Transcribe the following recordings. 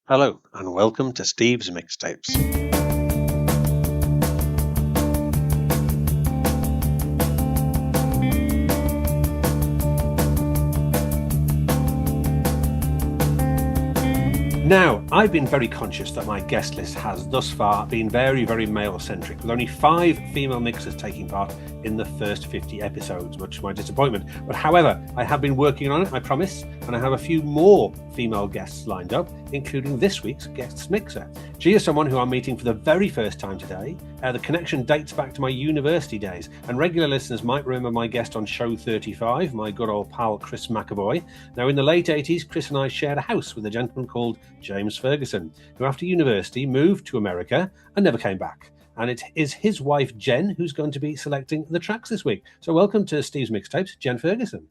Hello, and welcome to Steve's Mixtapes. Now, I've been very conscious that my guest list has thus far been very, very male-centric, with only 5 female mixers taking part in the first 50 episodes, much to my disappointment. But however, I have been working on it, I promise, and I have a few more female guests lined up, including this week's guest mixer. She is someone who I'm meeting for the very first time today. The connection dates back to my university days, and regular listeners might remember my guest on show 35, my good old pal Chris McAvoy. Now, in the late 80s, Chris and I shared a house with a gentleman called James Ferguson, who after university moved to America and never came back. And it is his wife, Jen, who's going to be selecting the tracks this week. So welcome to Steve's Mixtapes, Jen Ferguson.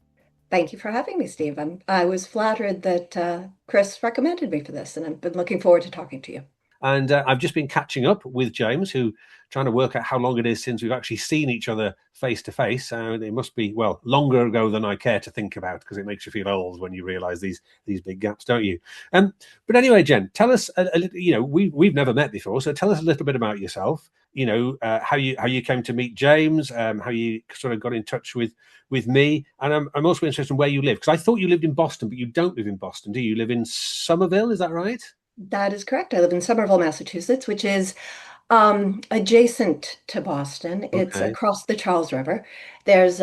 Thank you for having me, Steve. I was flattered that Chris recommended me for this, and I've been looking forward to talking to you. And I've just been catching up with James, who trying to work out how long it is since we've actually seen each other face to face. It must be, well, longer ago than I care to think about, because it makes you feel old when you realise these big gaps, don't you? But anyway, Jen, tell us a little. We've never met before, so tell us a little bit about yourself. How you came to meet James, how you sort of got in touch with me, and I'm also interested in where you live, because I thought you lived in Boston, but you don't live in Boston, do you? You live in Somerville, is that right? That is correct. I live in Somerville, Massachusetts, which is adjacent to Boston. It's Okay. across the Charles River. There's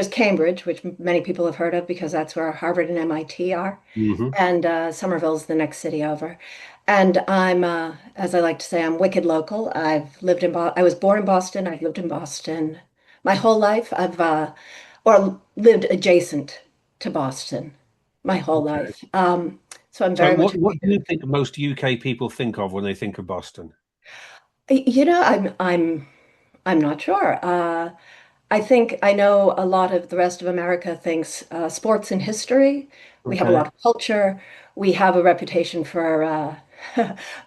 Cambridge, which many people have heard of because that's where Harvard and MIT are, Mm-hmm. and Somerville's the next city over. And I'm, as I like to say, I'm wicked local. I was born in Boston. I've lived in Boston my whole life. Or lived adjacent to Boston my whole Okay. life. So I'm So very much. what do you think most UK people think of when they think of Boston? You know, I'm not sure. I think I know a lot of the rest of America thinks sports and history. We have a Okay. lot of culture. We have a reputation for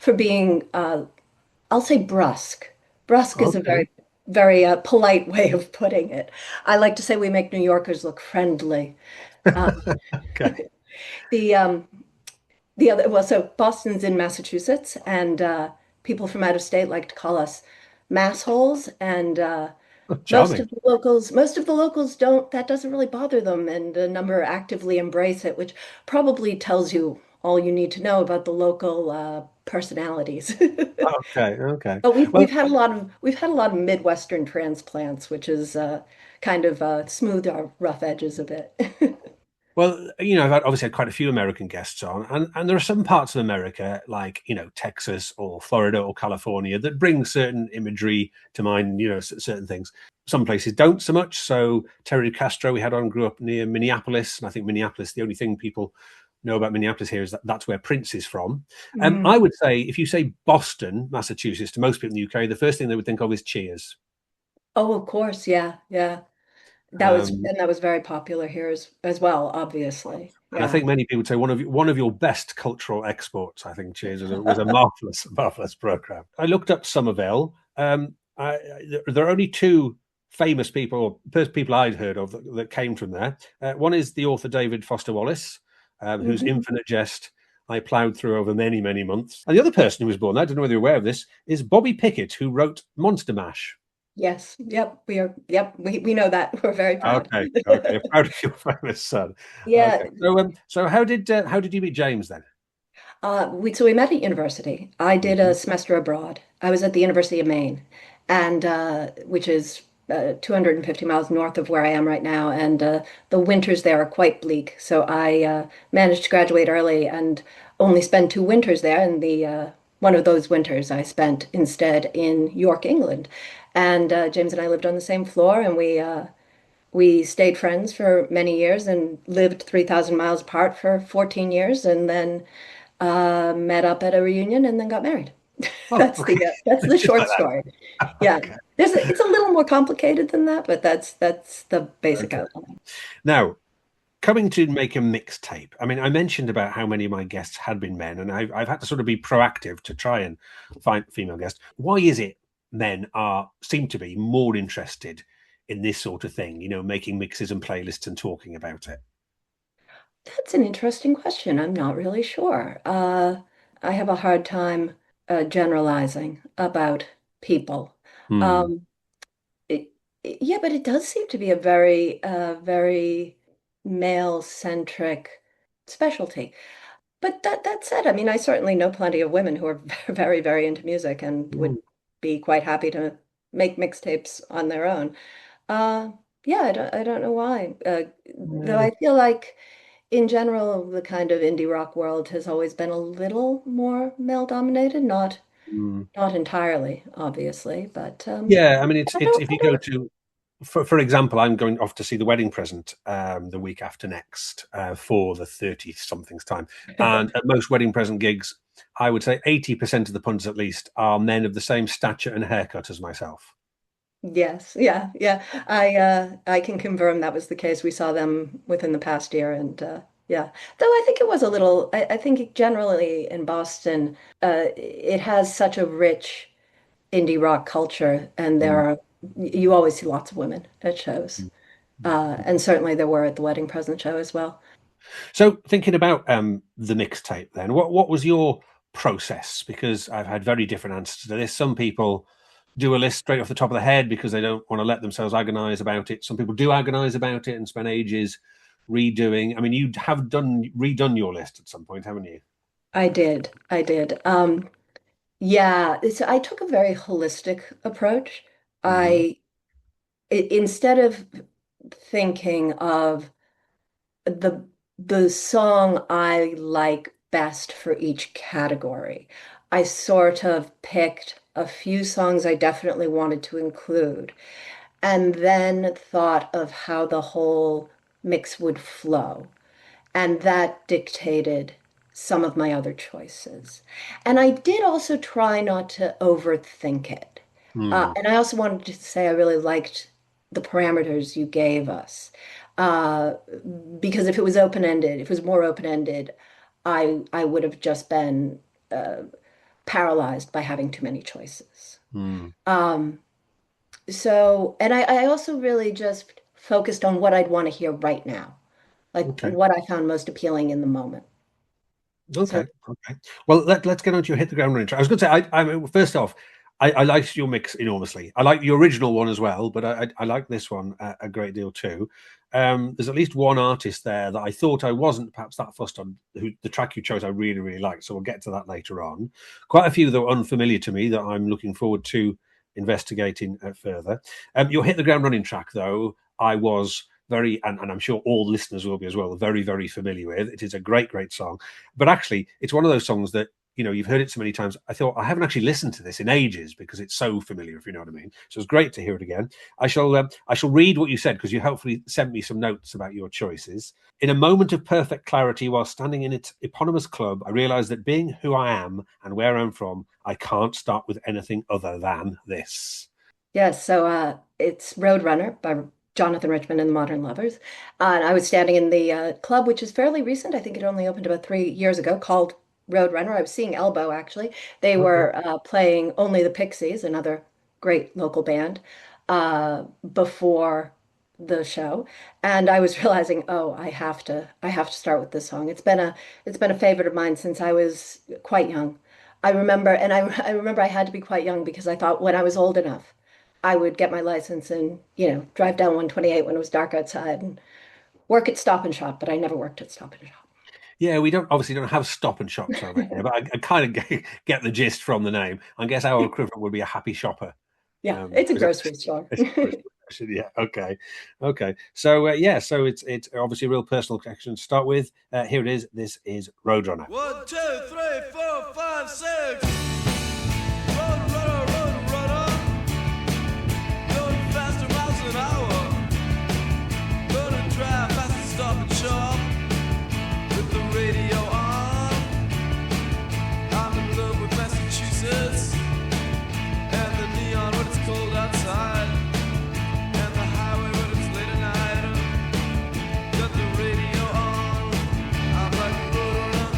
for being, I'll say, brusque. Brusque is a Okay. very polite way of putting it. I like to say we make New Yorkers look friendly. Uh, Okay. the The other, well, so Boston's in Massachusetts, and people from out of state like to call us massholes. And Charming. most of the locals don't. That doesn't really bother them, and a number actively embrace it, which probably tells you all you need to know about the local personalities. Okay. Okay. But Well, we've had a lot of Midwestern transplants, which is kind of smoothed our rough edges a bit. I've obviously had quite a few American guests on, and there are some parts of America, like Texas or Florida or California, that bring certain imagery to mind. Certain things. Some places don't so much. So Terry Castro, we had on, grew up near Minneapolis, and I think Minneapolis. The only thing people know about Minneapolis here is that that's where Prince is from. I Mm. would say if you say Boston, Massachusetts, to most people in the UK, the first thing they would think of is Cheers. Oh, of course, yeah, yeah. Um, That was very popular here as well, obviously. And I Yeah. think many people would say one of your best cultural exports. I think Cheers was a marvelous program. I looked up Somerville. There are only 2 famous people, or first people I'd heard of that came from there. One is the author David Foster Wallace, whose Mhm. Infinite Jest I ploughed through over many, many months. And the other person who was born there, I don't know whether you're aware of this, is Bobby Pickett, who wrote Monster Mash. Yes. Yep. Yep. We know that. We're very proud. Okay, okay, proud of your famous son. Yeah. Okay, so how did you meet James then? So we met at university. I did Mhm. a semester abroad. I was at the University of Maine, and which is 250 miles north of where I am right now. And the winters there are quite bleak. So I managed to graduate early and only spend 2 winters there. And the one of those winters I spent instead in York, England. And James and I lived on the same floor, and we stayed friends for many years and lived 3,000 miles apart for 14 years, and then met up at a reunion and then got married. Oh, okay. That's the Just short like story. that. Yeah, Okay. it's a little more complicated than that, but that's the basic Okay. outline. Now, coming to make a mixtape. I mean, I mentioned about how many of my guests had been men, and I've had to sort of be proactive to try and find female guests. Why is it men seem to be more interested in this sort of thing? Making mixes and playlists and talking about it. That's an interesting question. I'm not really sure. I have a hard time generalizing about people. Hmm. Um, it, yeah, but it does seem to be a very male-centric specialty. But that said, I mean, I certainly know plenty of women who are very into music and would be quite happy to make mixtapes on their own. Uh, yeah, I don't know why. Though Yeah. I feel like in general, the kind of indie rock world has always been a little more male dominated, Hmm. not entirely, obviously, but Yeah, I mean, it's if I you go to, for example, I'm going off to see The Wedding Present the week after next for the 30 somethings time, don't. and at most wedding present gigs, I would say 80% of the punters at least are men of the same stature and haircut as myself. Yes, yeah. I can confirm that was the case. We saw them within the past year, and yeah. Though I think it was a little. I think generally in Boston, it has such a rich indie rock culture, and Mm. you always see lots of women at shows. And certainly there were at the Wedding Present show as well. So, thinking about the mixtape, then, what was your process? Because I've had very different answers to this. Some people do a list straight off the top of the head because they don't want to let themselves agonize about it. Some people do agonize about it and spend ages redoing. I mean, you have redone your list at some point, haven't you? I did. Yeah, I took a very holistic approach. Hmm. I instead of thinking of the song I like best for each category. I sort of picked a few songs I definitely wanted to include, and then thought of how the whole mix would flow. And that dictated some of my other choices. And I did also try not to overthink it. Hmm. And I also wanted to say I really liked the parameters you gave us. Uh, because if it was open-ended, if it was more open-ended, I would have just been uh, paralyzed by having too many choices. Hmm. Um, and I also really just focused on what I'd want to hear right now, like Okay. what I found most appealing in the moment. So Okay. Okay. Well, let's get on to your hit the ground running track. I was going to say, I mean, first off, I liked your mix enormously. I like the original one as well, but I like this one a great deal too. There's at least one artist there that I thought I wasn't perhaps that fussed on. Who the track you chose, I really liked. So we'll get to that later on. Quite a few that were unfamiliar to me that I'm looking forward to investigating further. Your hit the ground running track, though, I was very, and I'm sure all listeners will be as well, very familiar with. It is a great song, but actually, it's one of those songs that you've heard it so many times. I thought I haven't actually listened to this in ages because it's so familiar, if you know what I mean. So it's great to hear it again. I shall read what you said because you hopefully sent me some notes about your choices. In a moment of perfect clarity, while standing in its eponymous club, I realised that being who I am and where I'm from, I can't start with anything other than this. yes, so it's Roadrunner by Jonathan Richman and the Modern Lovers. And I was standing in the club, which is fairly recent. I think it only opened about 3 years ago, called Roadrunner. I was seeing Elbow actually. They Okay. were playing Only the Pixies, another great local band, before the show. And I was realizing, oh, I have to start with this song. It's been a favorite of mine since I was quite young. I remember, and I remember I had to be quite young because I thought when I was old enough, I would get my license and, drive down 128 when it was dark outside and work at Stop and Shop, but I never worked at Stop and Shop. Yeah, we don't have stop and shops over here, but I kind of get the gist from the name. I guess our equivalent would be a happy shopper. Yeah, it's a Is that grocery store. it's a grocery version? Yeah. Okay. So yeah. So it's obviously a real personal connection to start with. Here it is. This is Roadrunner. 1, 2, 3, 4, 5, 6. Run, runner, run, runner. Going faster miles an hour. Gonna drive fast and stop and shop with the radio on. I'm in love with Massachusetts and the neon when it's cold outside and the highway when it's late at night. Got the radio on. I'm like a roadrunner.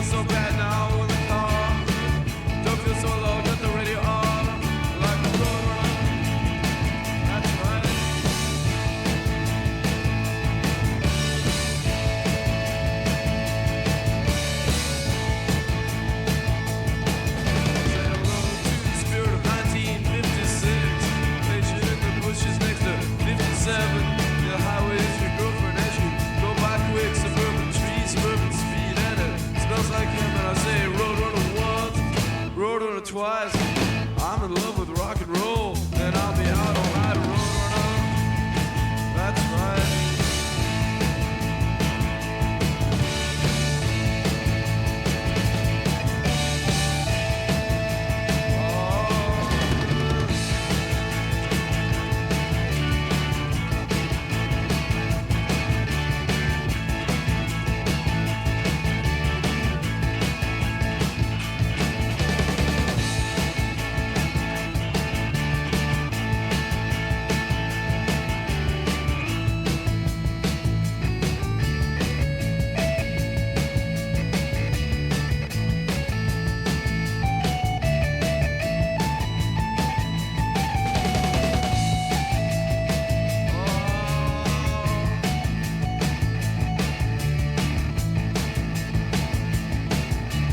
feel so bad now in the car. Don't feel so low, got the radio on. Like a roadrunner. That's right. Say hello to the spirit of 1956. Pictured in the bushes next to 57. The highway's your girlfriend as you go by quick. Suburban trees, suburban speed, and it smells like him. And I say roadrunner once, roadrunner twice. I'm in love with rock and roll, and I'll be out all night, roadrunner. That's right.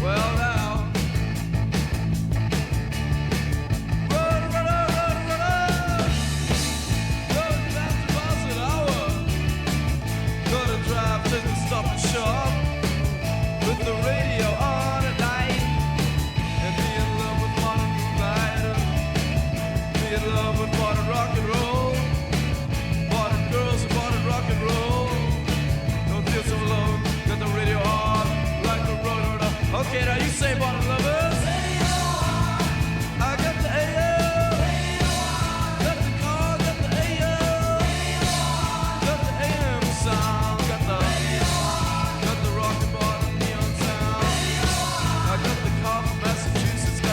Well now, roadrunner, going fast miles an hour. Gonna drive, doesn't stop and shop. With the radio on at night, and be in love with modern moonlight. Be in love with modern rock and roll, modern girls and modern rock and roll. Don't feel so alone, got the radio on like a roadrunner. Okay, now you say modern lovers. I got the AM, got the car, got the AM, got the AM sound, got the rock and modern neon sound. I got the car from Massachusetts, I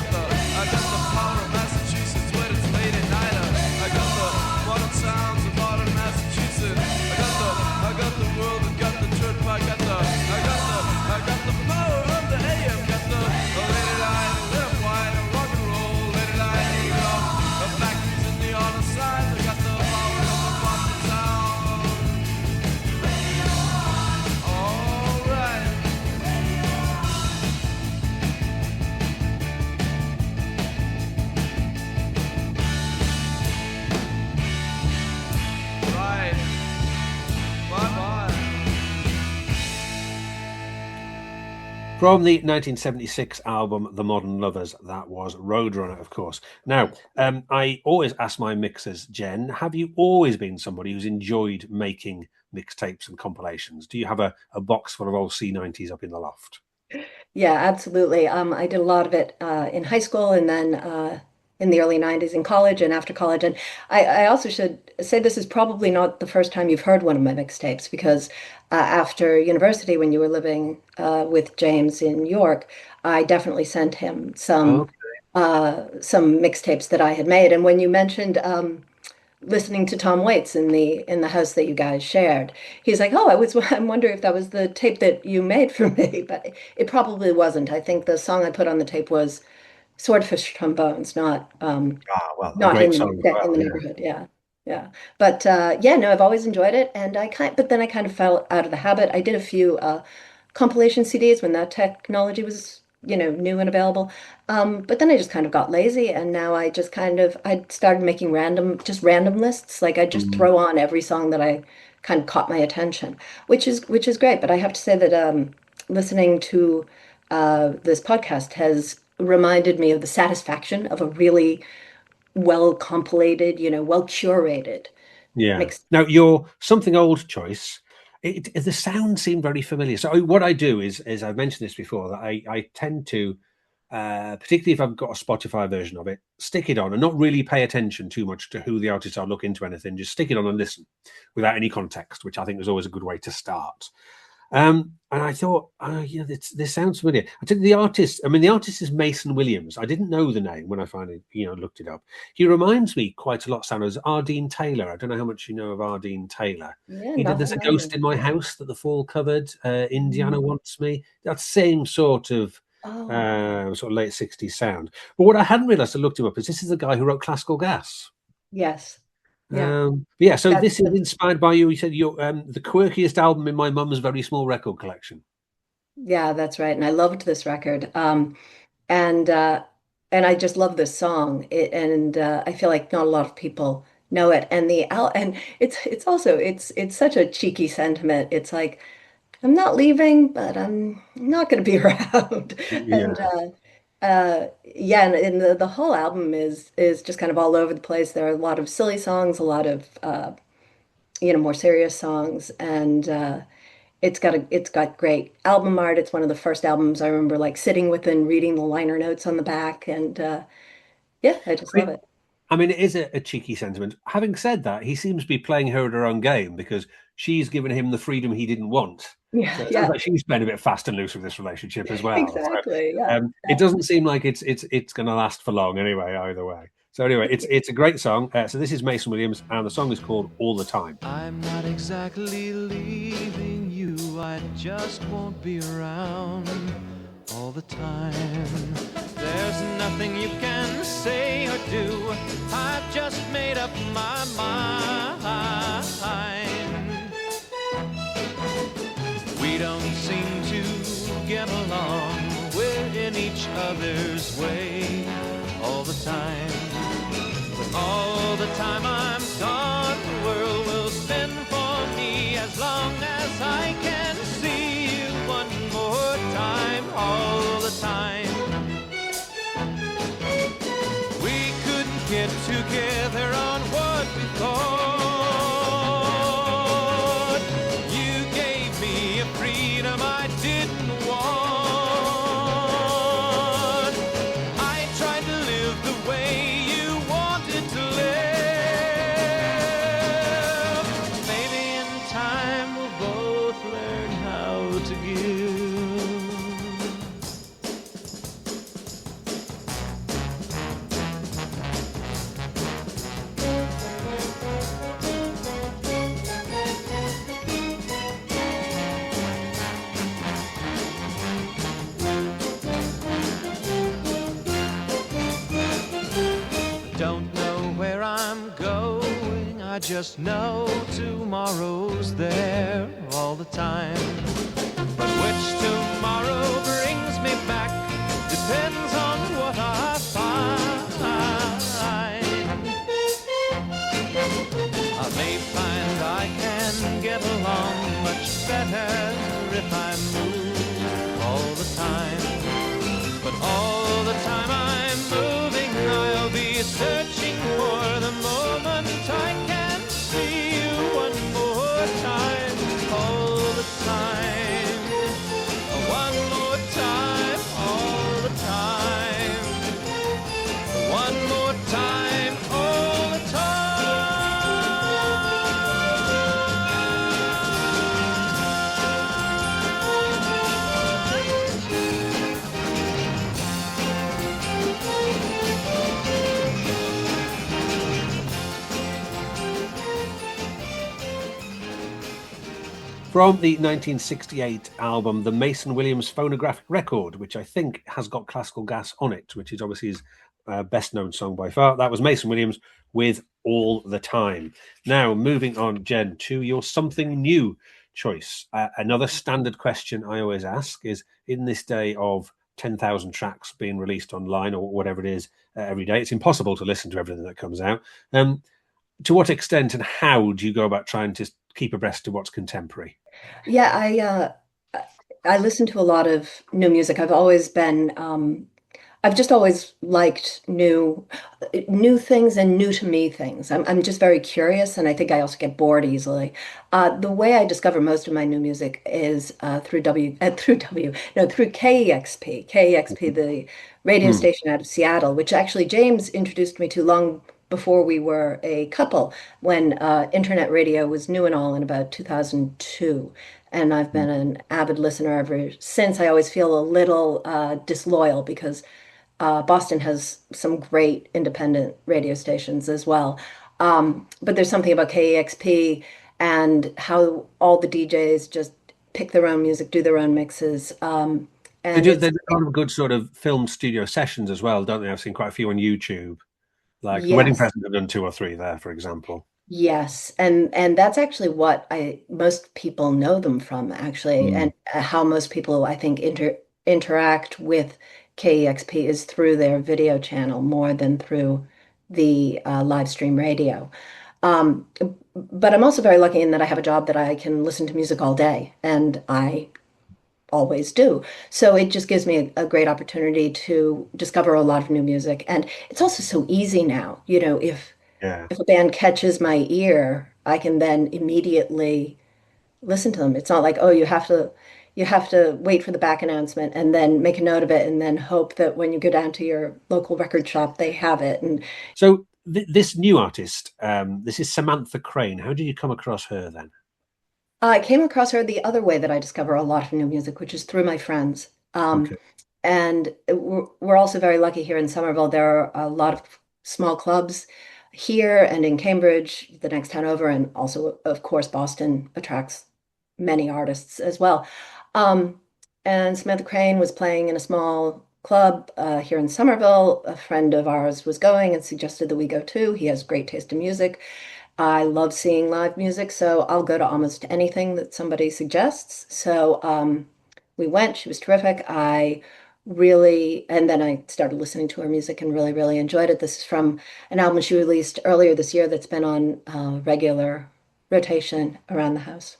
got the power of Massachusetts when it's late at night. I got the modern sounds of modern Massachusetts. I got the world, I got the church, I got the power of the AM. Got the lady line, left wide, rock and roll, lady line, New York, the factories and the honor signs. I got the power of the modern sound. All right. Right. Bye-bye. From the 1976 album The Modern Lovers, that was Roadrunner, of course. Now, I always ask my mixers, Jen, have you always been somebody who's enjoyed making mixtapes and compilations? Do you have a box full of old C90s up in the loft? Yeah, absolutely. I did a lot of it in high school and then in the early 90s in college and after college. And I also should say this is probably not the first time you've heard one of my mixtapes because after university, when you were living with James in New York, I definitely sent him some mixtapes that I had made. And when you mentioned listening to Tom Waits in the house that you guys shared, he's like, "Oh, I'm wondering if that was the tape that you made for me," but it probably wasn't. I think the song I put on the tape was Swordfish Trombones, not Well, a not great in song as well, in the yeah. neighborhood. Yeah, yeah. But yeah, no, I've always enjoyed it, and but then I kind of fell out of the habit. I did a few compilation CDs when that technology was, new and available. But then I just kind of got lazy, and now I started making random lists. Like I just Mm. throw on every song that I kind of caught my attention, which is great. But I have to say that listening to this podcast has reminded me of the satisfaction of a really well compilated, well curated Yeah. mix. Now, your Something Old choice, the sound seemed very familiar. So what I do is I've mentioned this before, that I tend to, particularly if I've got a Spotify version of it, stick it on and not really pay attention too much to who the artists are, look into anything, just stick it on and listen without any context, which I think is always a good way to start. And I thought, yeah, this sounds familiar. I think the artist, I mean, the artist is Mason Williams. I didn't know the name when I finally, looked it up. He reminds me quite a lot, Sam, as Ardeen Taylor. I don't know how much you know of Ardeen Taylor. Yeah, He did not There's a Ghost familiar. in My House that the Fall covered. Indiana Mm. Wants Me. That same Oh, sort of late 60s sound. But what I hadn't realized, I looked him up, is this is the guy who wrote Classical Gas. yes. Yeah. But yeah, so this is That's inspired by you. You said you're the quirkiest album in my mum's very small record collection. yeah, that's right. And I loved this record. And and I just love this song. And I feel like not a lot of people know it. And the al and it's also it's such a cheeky sentiment. It's like I'm not leaving, but I'm not going to be around. And Yeah. yeah, and the whole album is just kind of all over the place. There are a lot of silly songs, a lot of more serious songs, and it's got great album art. It's one of the first albums I remember like sitting with and reading the liner notes on the back, and yeah, I just love it. I mean, it is a cheeky sentiment. Having said that, he seems to be playing her at her own game because she's given him the freedom he didn't want. Yeah, So it sounds yeah, like she's playing a bit fast and loose with this relationship as well. So exactly. Yeah, it doesn't seem like it's going to last for long anyway, either way. So anyway, it's a great song. So this is Mason Williams, and the song is called All the Time. I'm not exactly leaving you, I just won't be around all the time. There's nothing you can say or do, I've just made up my mind. We don't seem to get along, we're in each other's way all the time. All the time I'm gone, the world will spin for me as long as I can see you one more time, all the time. We couldn't get together on what we thought. You gave me a freedom I didn't want. I tried to live the way you wanted to live. Maybe in time we'll both learn how to give. Don't know where I'm going, I just know tomorrow's there all the time. But which tomorrow brings me back depends on what I find. I may find I can get along much better if I move all the time. But all the time I'm moving, I'll be searching for the moment I can see you one more time, all the time, one more time, all the time, one more time, all the time. From the 1968 album, the Mason Williams phonographic record, which I think has got Classical Gas on it, which is obviously his best known song by far. That was Mason Williams with All the Time. Now, moving on, Jen, to your something new choice. Another standard question I always ask is, in this day of 10,000 tracks being released online or whatever it is every day, it's impossible to listen to everything that comes out. To what extent and how do you go about trying to keep abreast of what's contemporary? yeah. I listen to a lot of new music. I've just always liked new things and new to me things. I'm just very curious, and I think I also get bored easily. The way I discover most of my new music is through KEXP. KEXP, the radio Hmm. station out of Seattle, which actually James introduced me to long before we were a couple, when internet radio was new and all in about 2002. and I've been an avid listener ever since. I always feel a little disloyal because Boston has some great independent radio stations as well. But there's something about KEXP and how all the DJs just pick their own music, do their own mixes. And They it's, do a lot of good sort of film studio sessions as well, don't they? I've seen quite a few on YouTube. Like the Wedding yes, Present have done 2 or 3 there, for example. yes. And that's actually what I most people know them from, actually, Mm. and how most people, I think, interact with KEXP is through their video channel more than through the live stream radio. Um, but I'm also very lucky in that I have a job that I can listen to music all day, and I always do. So it just gives me a great opportunity to discover a lot of new music. And it's also so easy now. Yeah. If a band catches my ear, I can then immediately listen to them. It's not like, oh, you have to wait for the back announcement and then make a note of it and then hope that when you go down to your local record shop, they have it. And So this new artist, this is Samantha Crane. How did you come across her then? I came across her the other way that I discover a lot of new music, which is through my friends. Okay. And we're also very lucky here in Somerville. There are a lot of small clubs here and in Cambridge, the next town over, and also, of course, Boston attracts many artists as well. Um, and Samantha Crane was playing in a small club here in Somerville. A friend of ours was going and suggested that we go too. He has great taste in music. I love seeing live music, so I'll go to almost anything that somebody suggests. So we went. She was terrific. And then I started listening to her music and really, really enjoyed it. This is from an album she released earlier this year that's been on regular rotation around the house.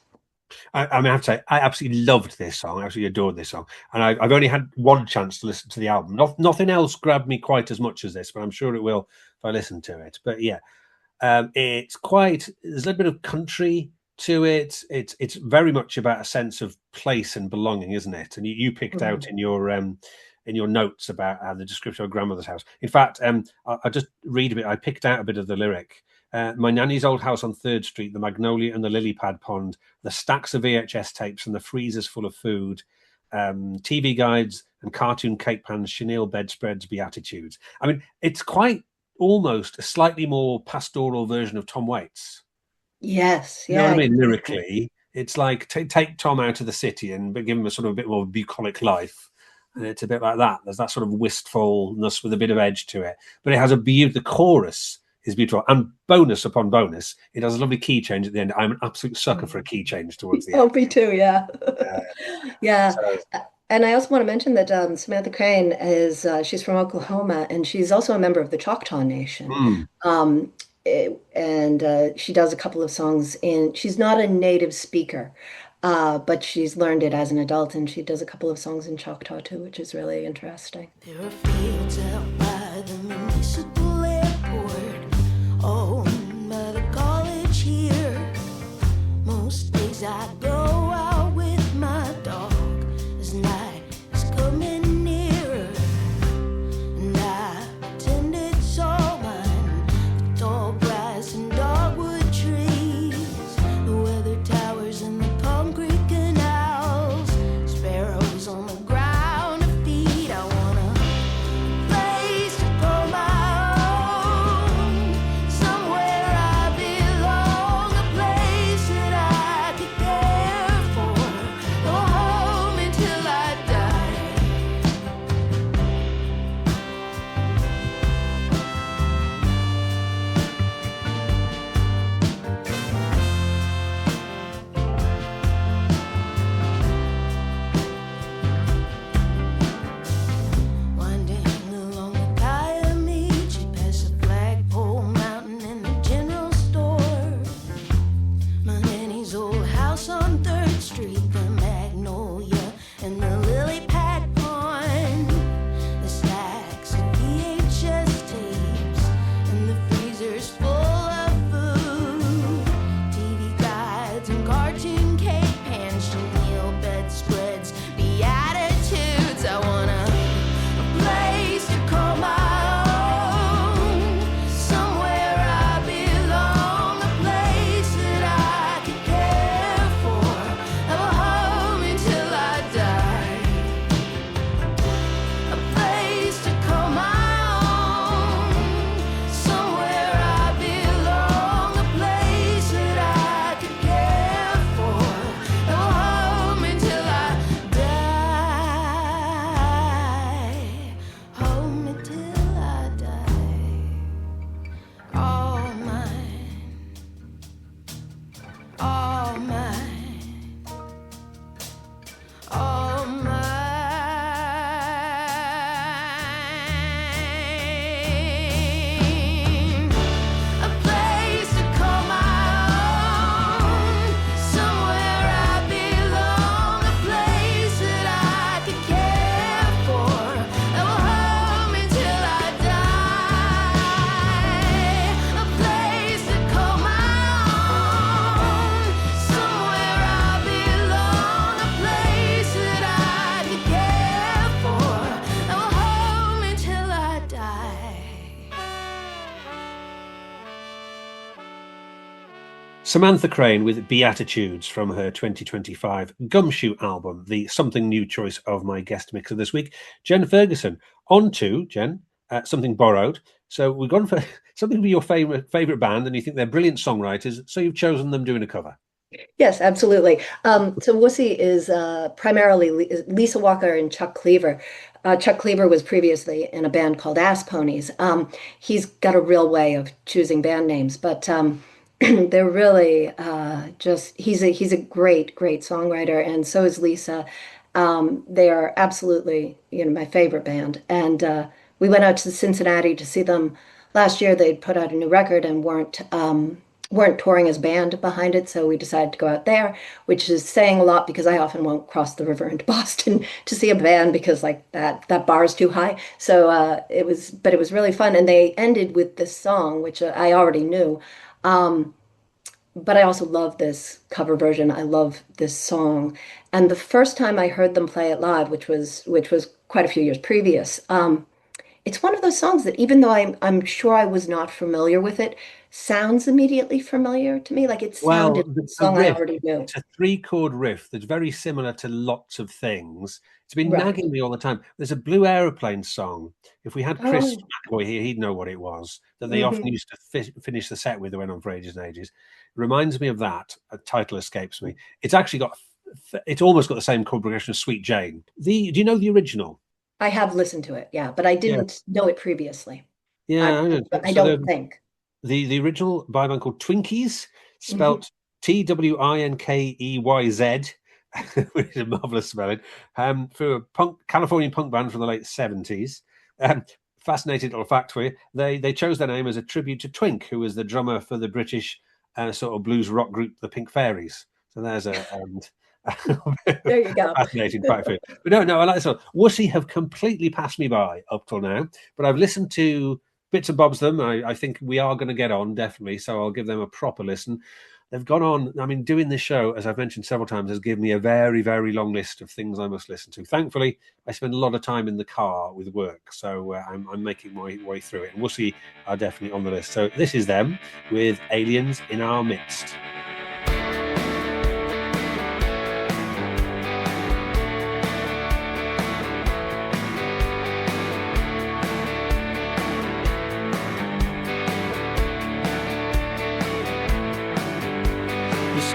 I mean, I have to say, I absolutely loved this song. I absolutely adored this song. And I've only had one chance to listen to the album. Nothing else grabbed me quite as much as this, but I'm sure it will if I listen to it. But yeah, there's a little bit of country to it. It's very much about a sense of place and belonging, isn't it? And you picked out Mhm. in your notes about the description of grandmother's house. In fact, I just read a bit. I picked out a bit of the lyric. My nanny's old house on 3rd Street, the magnolia and the lily pad pond, the stacks of VHS tapes and the freezers full of food, TV guides and cartoon cake pans, chenille bedspreads, beatitudes. I mean, it's quite almost a slightly more pastoral version of Tom Waits. Yes, You know what I yeah. mean? Lyrically, it's like take Tom out of the city and give him a sort of a bit more bucolic life. And it's a bit like that. There's that sort of wistfulness with a bit of edge to it. But it has a beautiful, the chorus is beautiful. And bonus upon bonus, it has a lovely key change at the end. I'm an absolute sucker for a key change towards the Oh, end. me too, yeah. Uh, Yeah. so, And I also want to mention that Samantha Crane she's from Oklahoma and she's also a member of the Choctaw Nation. mm. And she does a couple of songs she's not a native speaker, but she's learned it as an adult and she does a couple of songs in Choctaw too, which is really interesting. There are fields out by the municipal airport, owned by the college here. Most days I go out with my dog as night is coming nearer, and I pretend it's all mine. The tall grass and dogwood trees, the weather towers and the concrete canals, sparrows on the ground to feed. I want a place to call my own, somewhere Samantha Crane with Beatitudes from her 2025 Gumshoe album, the something new choice of my guest mixer this week. Jen Ferguson. On to, Jen, something borrowed. So we've gone for something for your favourite band, and you think they're brilliant songwriters, so you've chosen them doing a cover. Yes, absolutely. So Wussy is primarily Lisa Walker and Chuck Cleaver. Chuck Cleaver was previously in a band called Ass Ponies. He's got a real way of choosing band names, but they're really just he's a great songwriter, and so is Lisa. They are absolutely, my favorite band. And we went out to Cincinnati to see them last year. They'd put out a new record and weren't touring as band behind it, so we decided to go out there, which is saying a lot because I often won't cross the river into Boston to see a band because like that bar is too high. So it was really fun, and they ended with this song, which I already knew. But I also love this cover version. I love this song. And the first time I heard them play it live, which was quite a few years previous, it's one of those songs that even though I'm sure I was not familiar with it, sounds immediately familiar to me. Like it sounded like a song I already knew. It's a 3-chord riff that's very similar to lots of things. It's been Right. nagging me all the time. There's a Blue Aeroplane song. If we had Chris McAvoy here, he'd know what it was, that they often used to finish the set with. That went on for ages and ages. It reminds me of that. A title escapes me. It's actually got, it's almost got the same chord progression as Sweet Jane. Do you know the original? I have listened to it, yeah, but I didn't know it previously. Yeah, I don't think. The original by a band called Twinkies, spelt Twinkeyz, which is a marvelous spelling, for a Californian punk band from the late 70s. Fascinating little fact for you. They chose their name as a tribute to Twink, who was the drummer for the British sort of blues rock group, the Pink Fairies. So there's a... There you go. Fascinating fact for you. But no, I like this one. Wussy have completely passed me by up till now, but I've listened to bits and bobs of them. I think we are going to get on, definitely, so I'll give them a proper listen. They've gone on, I mean, doing this show, as I've mentioned several times, has given me a very, very long list of things I must listen to. Thankfully, I spend a lot of time in the car with work, so I'm making my way through it. And Wussy are definitely on the list. So this is them with Aliens in Our Midst.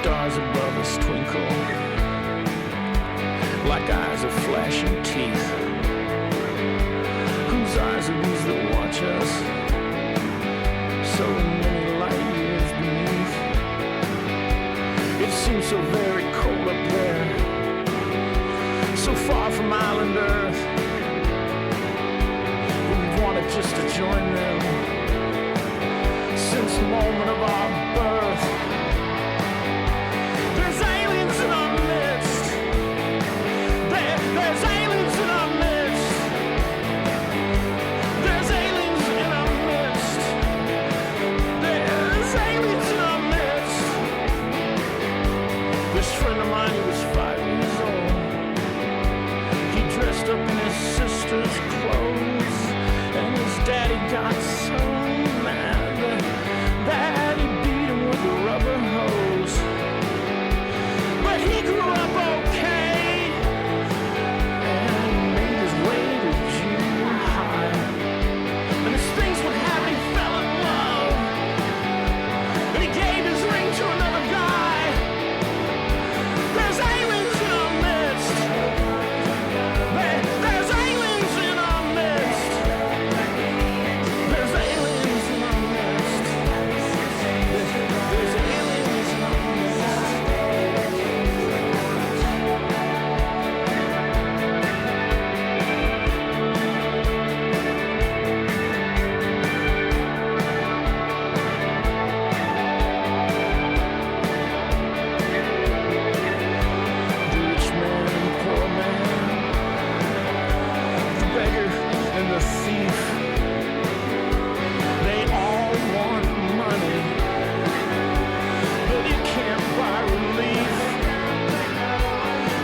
Stars above us twinkle like eyes of flashing teeth, whose eyes are these that watch us so many light years beneath. It seems so very cold up there, so far from island Earth. We've wanted just to join them since the moment of our birth. There's aliens in our midst. There's aliens in our midst. There's aliens in our midst. There's aliens in our midst. This friend of mine, he was 5 years old. He dressed up in his sister's clothes, and his daddy got so mad that he beat him with a rubber hose. But he grew up okay and made his way to junior high. And as things would have, he fell in love, and he gave his ring to another guy. There's aliens in our midst. There's aliens in our midst. There's aliens in our midst. There's aliens in our midst. The rich man and the poor man, the beggar and the thief, they all want money, but it can't buy relief.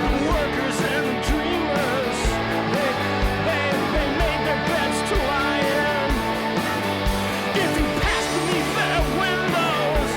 The workers and the dreamers, they made their beds to lie in. If you pass beneath their windows,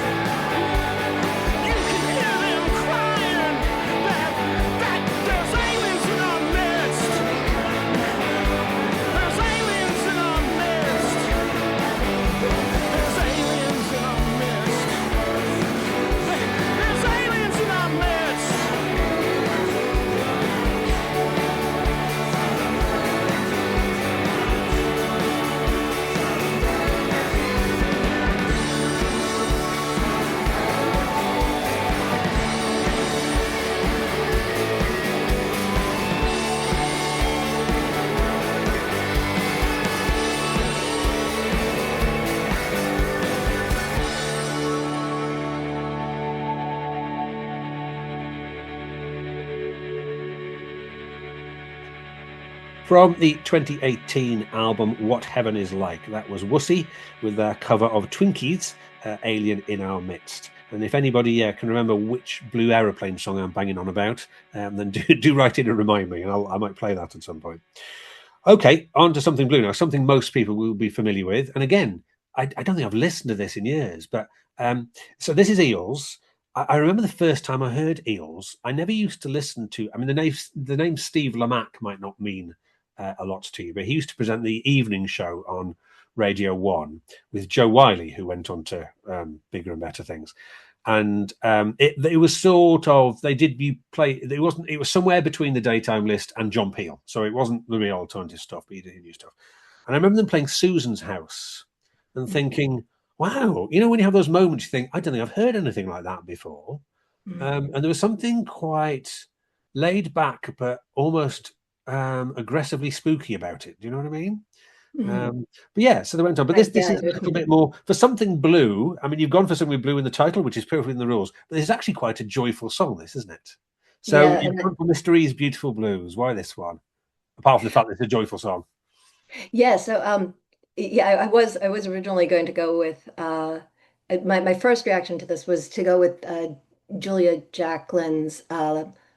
From the 2018 album What Heaven Is Like, that was Wussy with their cover of Twinkies, Alien in Our Midst. And if anybody can remember which Blue Aeroplane song I'm banging on about, then do write in and remind me, and I might play that at some point. Okay, on to something blue now, something most people will be familiar with. And again, I don't think I've listened to this in years, but so this is Eels. I remember the first time I heard Eels. I never used to listen to, I mean, the name Steve Lamacq might not mean a lot to you, but he used to present the evening show on Radio 1 with Joe Wiley, who went on to bigger and better things. And it was sort of, it was somewhere between the Daytime List and John Peel. So it wasn't the real alternative stuff, but he did new stuff. And I remember them playing Susan's House and thinking, wow, you know, when you have those moments, you think, I don't think I've heard anything like that before. And there was something quite laid back, but almost aggressively spooky about it. Do you know what I mean? But yeah, so they went on. But this is a little bit more for something blue. I mean, you've gone for something with blue in the title, which is perfectly in the rules. But it's actually quite a joyful song, this, isn't it? So you've gone for Mr. E's Beautiful Blues. Why this one? Apart from the fact that it's a joyful song. Yeah, so I was originally going to go with my first reaction to this was to go with Julia Jacquelin's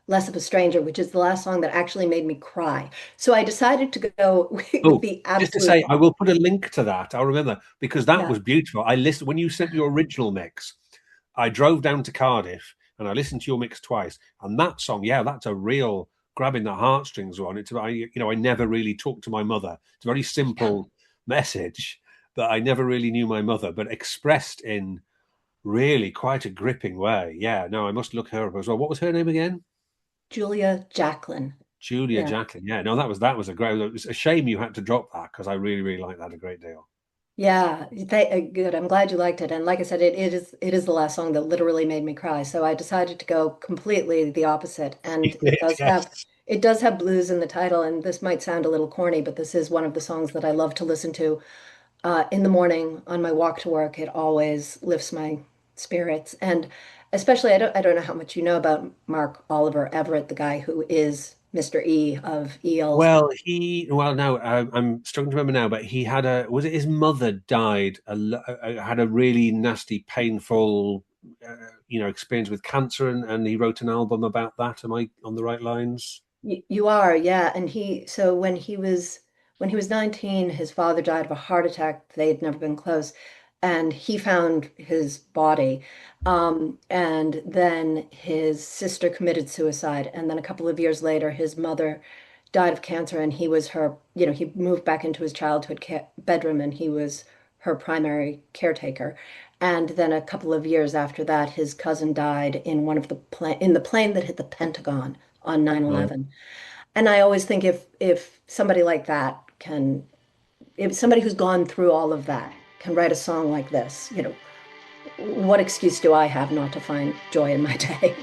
Less of a Stranger, which is the last song that actually made me cry. So I decided to go with the absolute. Just to say, I will put a link to that. I'll remember, because that was beautiful. I listened when you sent your original mix. I drove down to Cardiff and I listened to your mix twice. And that song, that's a real grabbing the heartstrings one. It's about, I never really talked to my mother. It's a very simple message that I never really knew my mother, but expressed in really quite a gripping way. Yeah, no, I must look her up as well. What was her name again? Julia Jacqueline. Jacqueline. Yeah, no, that was a great. It was a shame you had to drop that, because I really, really like that a great deal. Yeah, good. I'm glad you liked it. And like I said, it is the last song that literally made me cry. So I decided to go completely the opposite. And it does have blues in the title. And this might sound a little corny, but this is one of the songs that I love to listen to in the morning on my walk to work. It always lifts my spirits. And especially, I don't know how much you know about Mark Oliver Everett, the guy who is Mr. E of Eels. No, I'm struggling to remember now, but he had was it his mother died, had a really nasty, painful, experience with cancer, and he wrote an album about that. Am I on the right lines? You are, yeah. And when he was 19, his father died of a heart attack. They had never been close. And he found his body. And then his sister committed suicide. And then a couple of years later, his mother died of cancer, and he was her, he moved back into his childhood bedroom, and he was her primary caretaker. And then a couple of years after that, his cousin died in in the plane that hit the Pentagon on 9/11. And I always think if somebody like that if somebody who's gone through all of that can write a song like this, what excuse do I have not to find joy in my day?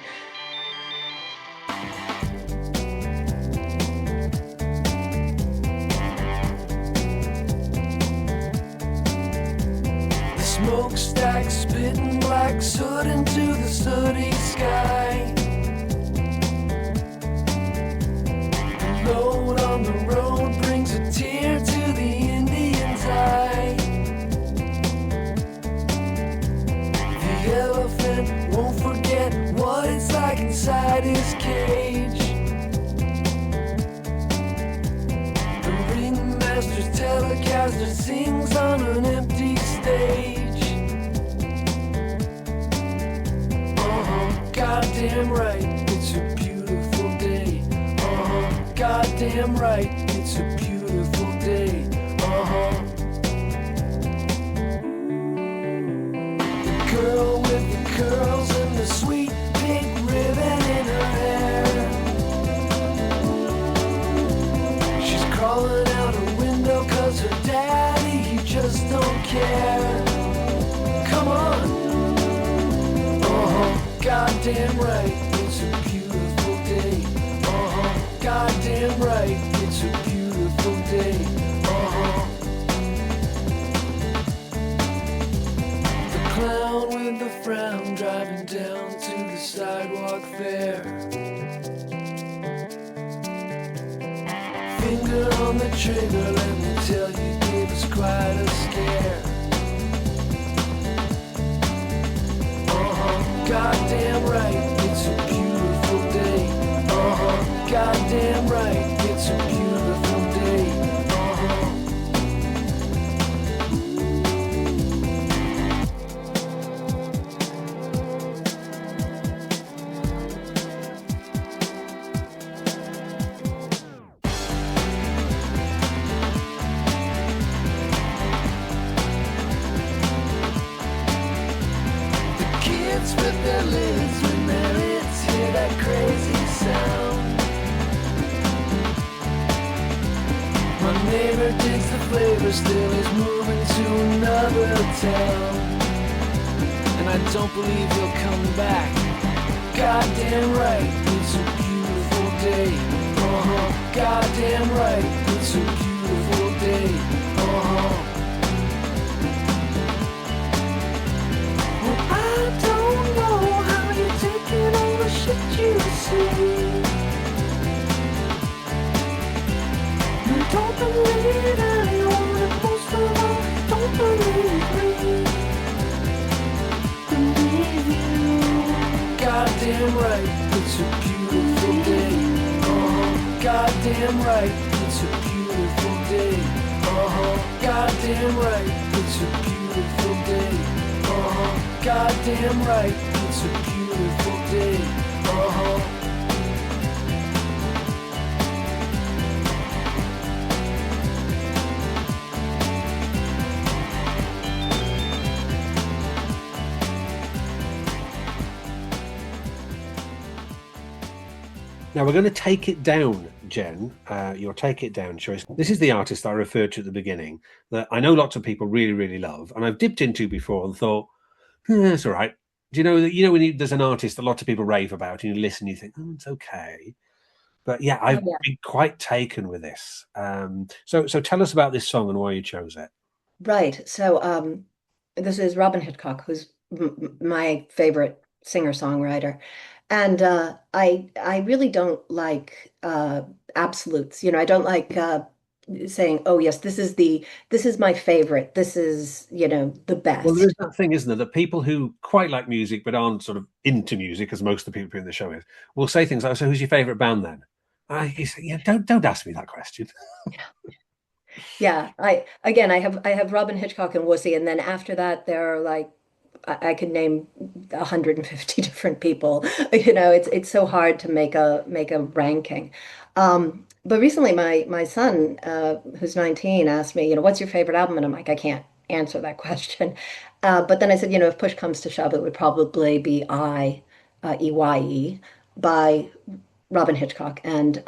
The smokestack spitting black soot into the sooty sky. The load on the road brings a tear to the Indian's eye. The elephant won't forget what it's like inside his cage. The ringmaster's telecaster sings on an empty stage. Goddamn right, it's a beautiful day. Goddamn right, it's a beautiful day. The girl with the curls and the sweet pink ribbon in her hair. She's crawling out her window 'cause her daddy, he just don't care. Come on. Goddamn right, it's a beautiful day. Goddamn right, it's a beautiful day. The clown with the frown driving down to the sidewalk fair. Finger on trigger, let me tell you, gave us quite a scare. Goddamn right, it's a beautiful day. Goddamn right, it's a beautiful day. With their lids when their lids hear that crazy sound. My neighbor digs the flavor, still is moving to another town. And I don't believe he'll come back. Goddamn right, it's a beautiful day. Goddamn right, it's a beautiful day. I don't know how you're taking all the shit you see. You don't believe anyone, and most of all, don't believe me. Believe you. Goddamn right, it's a beautiful day. Goddamn right, it's a beautiful day. Goddamn right, it's a beautiful day. Goddamn right, it's a beautiful day. Now we're going to take it down, Jen. Your Take It Down choice. This is the artist I referred to at the beginning that I know lots of people really, really love, and I've dipped into before and thought, that's all right. Do you know that when there's an artist that lots of people rave about, and you listen, you think, oh, it's okay. But yeah, I've been quite taken with this. So tell us about this song and why you chose it. Right. So this is Robin Hitchcock, who's my favorite singer-songwriter. And I really don't like absolutes. I don't like saying, "Oh yes, this is my favorite. This is, the best." Well, there's that thing, isn't there, that people who quite like music but aren't sort of into music, as most of the people in the show is, will say things like, "So, who's your favorite band then?" You say, "Yeah, don't ask me that question." Yeah, I have Robin Hitchcock and Wussy, and then after that there are like I could name 150 different people. It's so hard to make a ranking. But recently, my son, who's 19, asked me, what's your favorite album? And I'm like, I can't answer that question. But then I said, if push comes to shove, it would probably be EYE by Robin Hitchcock, and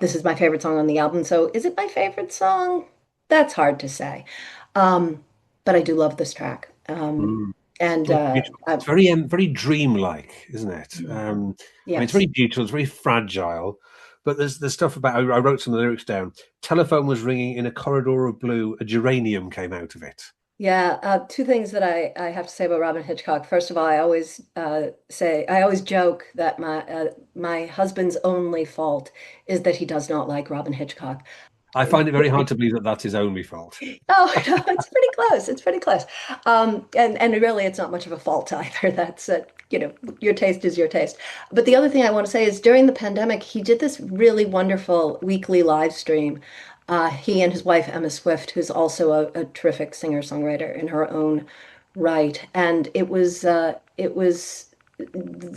this is my favorite song on the album. So is it my favorite song? That's hard to say. But I do love this track. And it's very dreamlike, isn't it? yes. I mean, it's very beautiful, it's very fragile. But there's stuff about, I wrote some of the lyrics down. Telephone was ringing in a corridor of blue, a geranium came out of it. Yeah, two things that I have to say about Robin Hitchcock. First of all, I always joke that my husband's only fault is that he does not like Robin Hitchcock. I find it very hard to believe that that's his only fault. Oh, no, it's pretty close. It's pretty close. And really, it's not much of a fault either. That's your taste is your taste. But the other thing I want to say is during the pandemic, he did this really wonderful weekly live stream. He and his wife, Emma Swift, who's also a terrific singer-songwriter in her own right. And it was the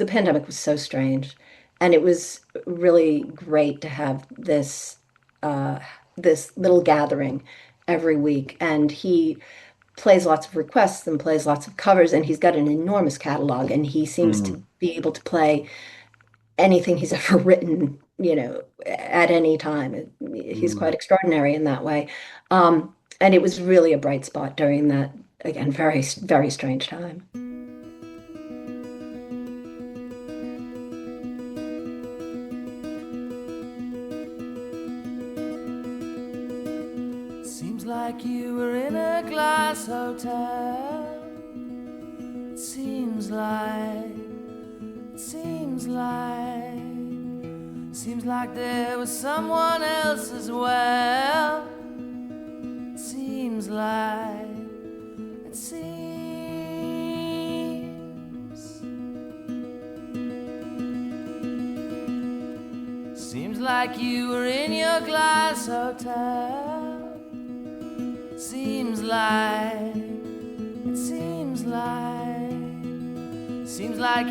pandemic was so strange. And it was really great to have this this little gathering every week. And he plays lots of requests and plays lots of covers, and he's got an enormous catalog, and he seems to be able to play anything he's ever written, at any time. He's quite extraordinary in that way. And it was really a bright spot during that, again, very, very strange time. Seems like you were in a glass hotel. It seems like there was someone else as well. like it seems like you were in your glass hotel. Seems like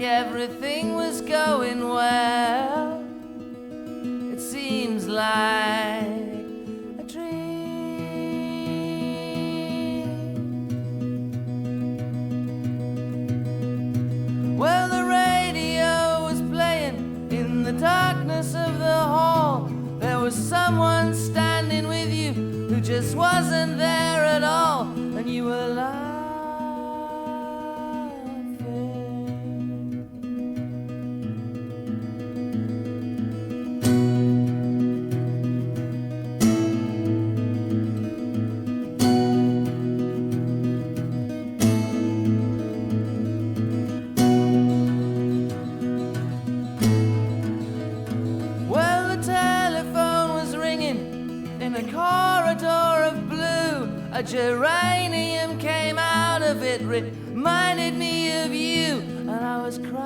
everything was going well. It seems like a dream. Well, the radio was playing in the darkness of the hall. There was someone standing with you who just wasn't there at all, and you were laughing. A geranium came out of it, reminded me of you, and I was crying.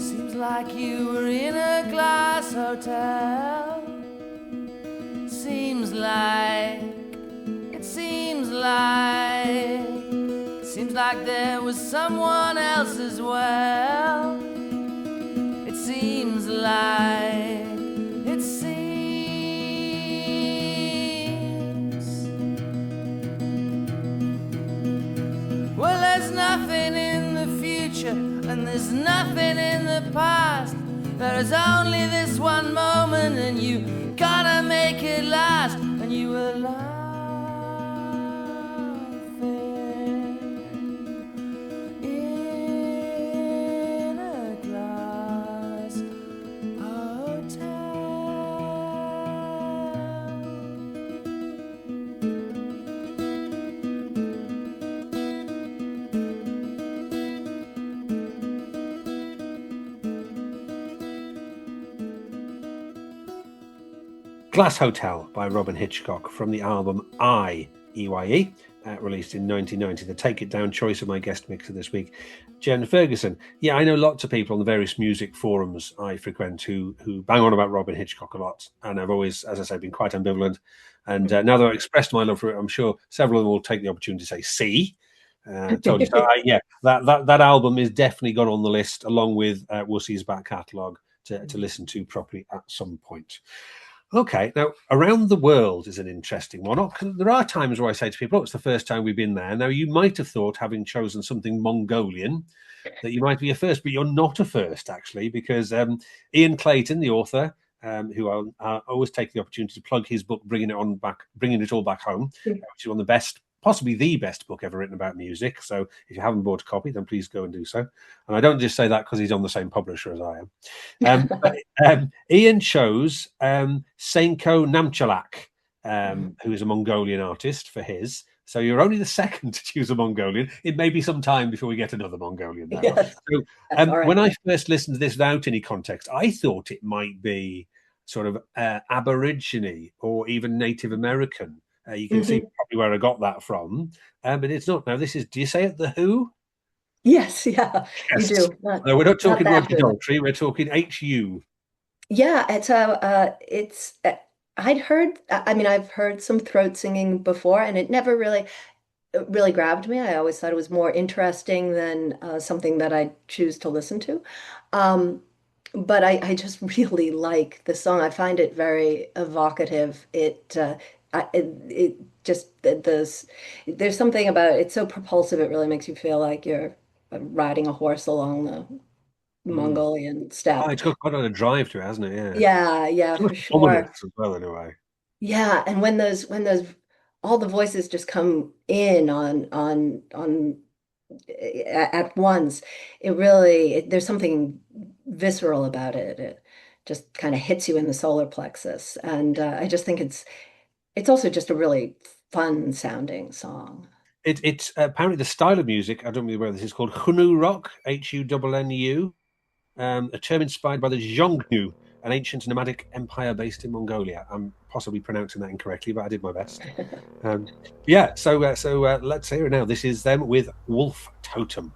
Seems like you were in a glass hotel. Seems like there was someone else as well. It seems. Well, there's nothing in the future and there's nothing in the past. There is only this one moment and you gotta make it last. And you were laughing in a glass hotel. Glass Hotel by Robin Hitchcock from the album I, EYE, released in 1990. The Take It Down choice of my guest mixer this week, Jen Ferguson. Yeah, I know lots of people on the various music forums I frequent who bang on about Robin Hitchcock a lot. And I've always, as I say, been quite ambivalent. And now that I've expressed my love for it, I'm sure several of them will take the opportunity to say, see? Told you so. Yeah, that album is definitely gone on the list along with Woosy's back catalogue to listen to properly at some point. Okay, now Around the World is an interesting one. There are times where I say to people, it's the first time we've been there. Now, you might have thought, having chosen something Mongolian, that you might be a first, but you're not a first, actually, because Ian Clayton, the author, who I always take the opportunity to plug his book, Bringing It All Back Home, which is one of the best, possibly the best book ever written about music. So if you haven't bought a copy, then please go and do so. And I don't just say that because he's on the same publisher as I am. Ian chose Senko Namchalak, who is a Mongolian artist, for his. So you're only the second to choose a Mongolian. It may be some time before we get another Mongolian. Yes. So, right. When I first listened to this without any context, I thought it might be sort of Aborigine or even Native American. You can see probably where I got that from, but it's not. Now, this is, do you say it, The Who? Yes, yeah, Yes. you do. No, we're not talking that Roger Daltrey, we're talking HU. Yeah, I'd heard, I mean, I've heard some throat singing before, and it never really grabbed me. I always thought it was more interesting than something that I'd choose to listen to. But I just really like the song. I find it very evocative. It just there's something about it. It's so propulsive. It really makes you feel like you're riding a horse along the Mongolian Oh, steppe. it's got quite a drive to it, hasn't it? Yeah, So for much ominous sure. as well, in a way. Yeah, and when those all the voices just come in on at once, there's something visceral about it. It just kind of hits you in the solar plexus, and I just think it's also just a really fun sounding song. It's apparently the style of music. I don't know whether this is called Hunu rock, Hunnu, a term inspired by the Xiongnu, an ancient nomadic empire based in Mongolia. I'm possibly pronouncing that incorrectly, but I did my best. So let's hear it now. This is them with Wolf Totem.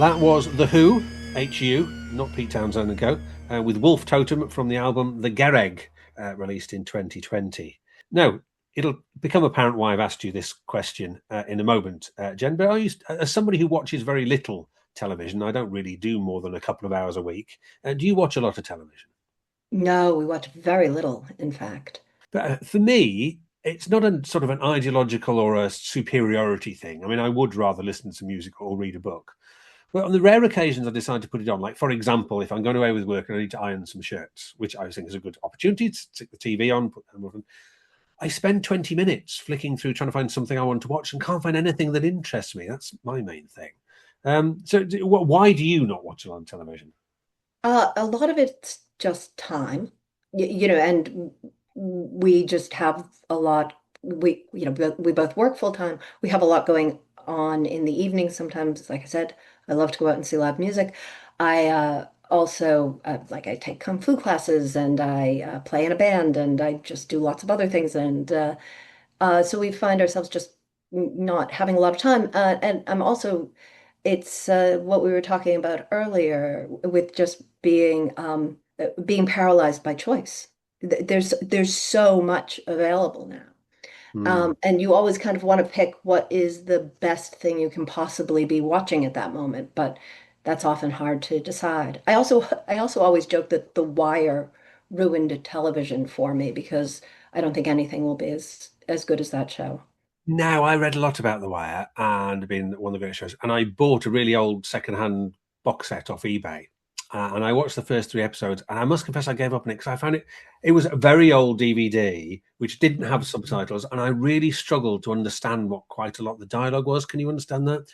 That was The Who, H.U., not Pete Townsend and Co., with Wolf Totem from the album The Gereg, released in 2020. Now, it'll become apparent why I've asked you this question in a moment, Jen, but as somebody who watches very little television, I don't really do more than a couple of hours a week. Do you watch a lot of television? No, we watch very little, in fact. But for me, it's not a sort of an ideological or a superiority thing. I mean, I would rather listen to music or read a book. But on the rare occasions I decide to put it on, like, for example, if I'm going away with work and I need to iron some shirts, which I think is a good opportunity to stick the TV on, put them on, I spend 20 minutes flicking through trying to find something I want to watch and can't find anything that interests me. That's my main thing. Why do you not watch it on television? A lot of it's just time, and we just have a lot. We both work full time. We have a lot going on in the evening. Sometimes, like I said, I love to go out and see live music. I also like I take kung fu classes and I play in a band and I just do lots of other things. And so we find ourselves just not having a lot of time. And I'm also, it's what we were talking about earlier with just being paralyzed by choice. There's so much available now. And you always kind of want to pick what is the best thing you can possibly be watching at that moment, but that's often hard to decide. I also always joke that The Wire ruined television for me because I don't think anything will be as good as that show. Now, I read a lot about The Wire and been one of the great shows, and I bought a really old secondhand box set off eBay. And I watched the first three episodes, and I must confess I gave up on it because I found it was a very old DVD which didn't have subtitles, and I really struggled to understand what quite a lot of the dialogue was. Can you understand that?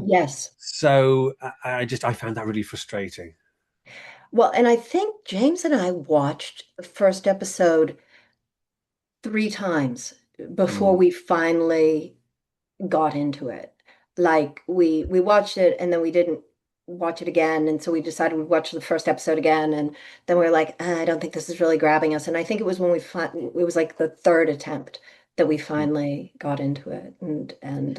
Yes. So I found that really frustrating. Well, and I think James and I watched the first episode 3 times before Mm. we finally got into it. Like we watched it and then we didn't watch it again, and so we decided we'd watch the first episode again, and then we were like, I don't think this is really grabbing us. And I think it was when it was like the third attempt that we finally got into it, and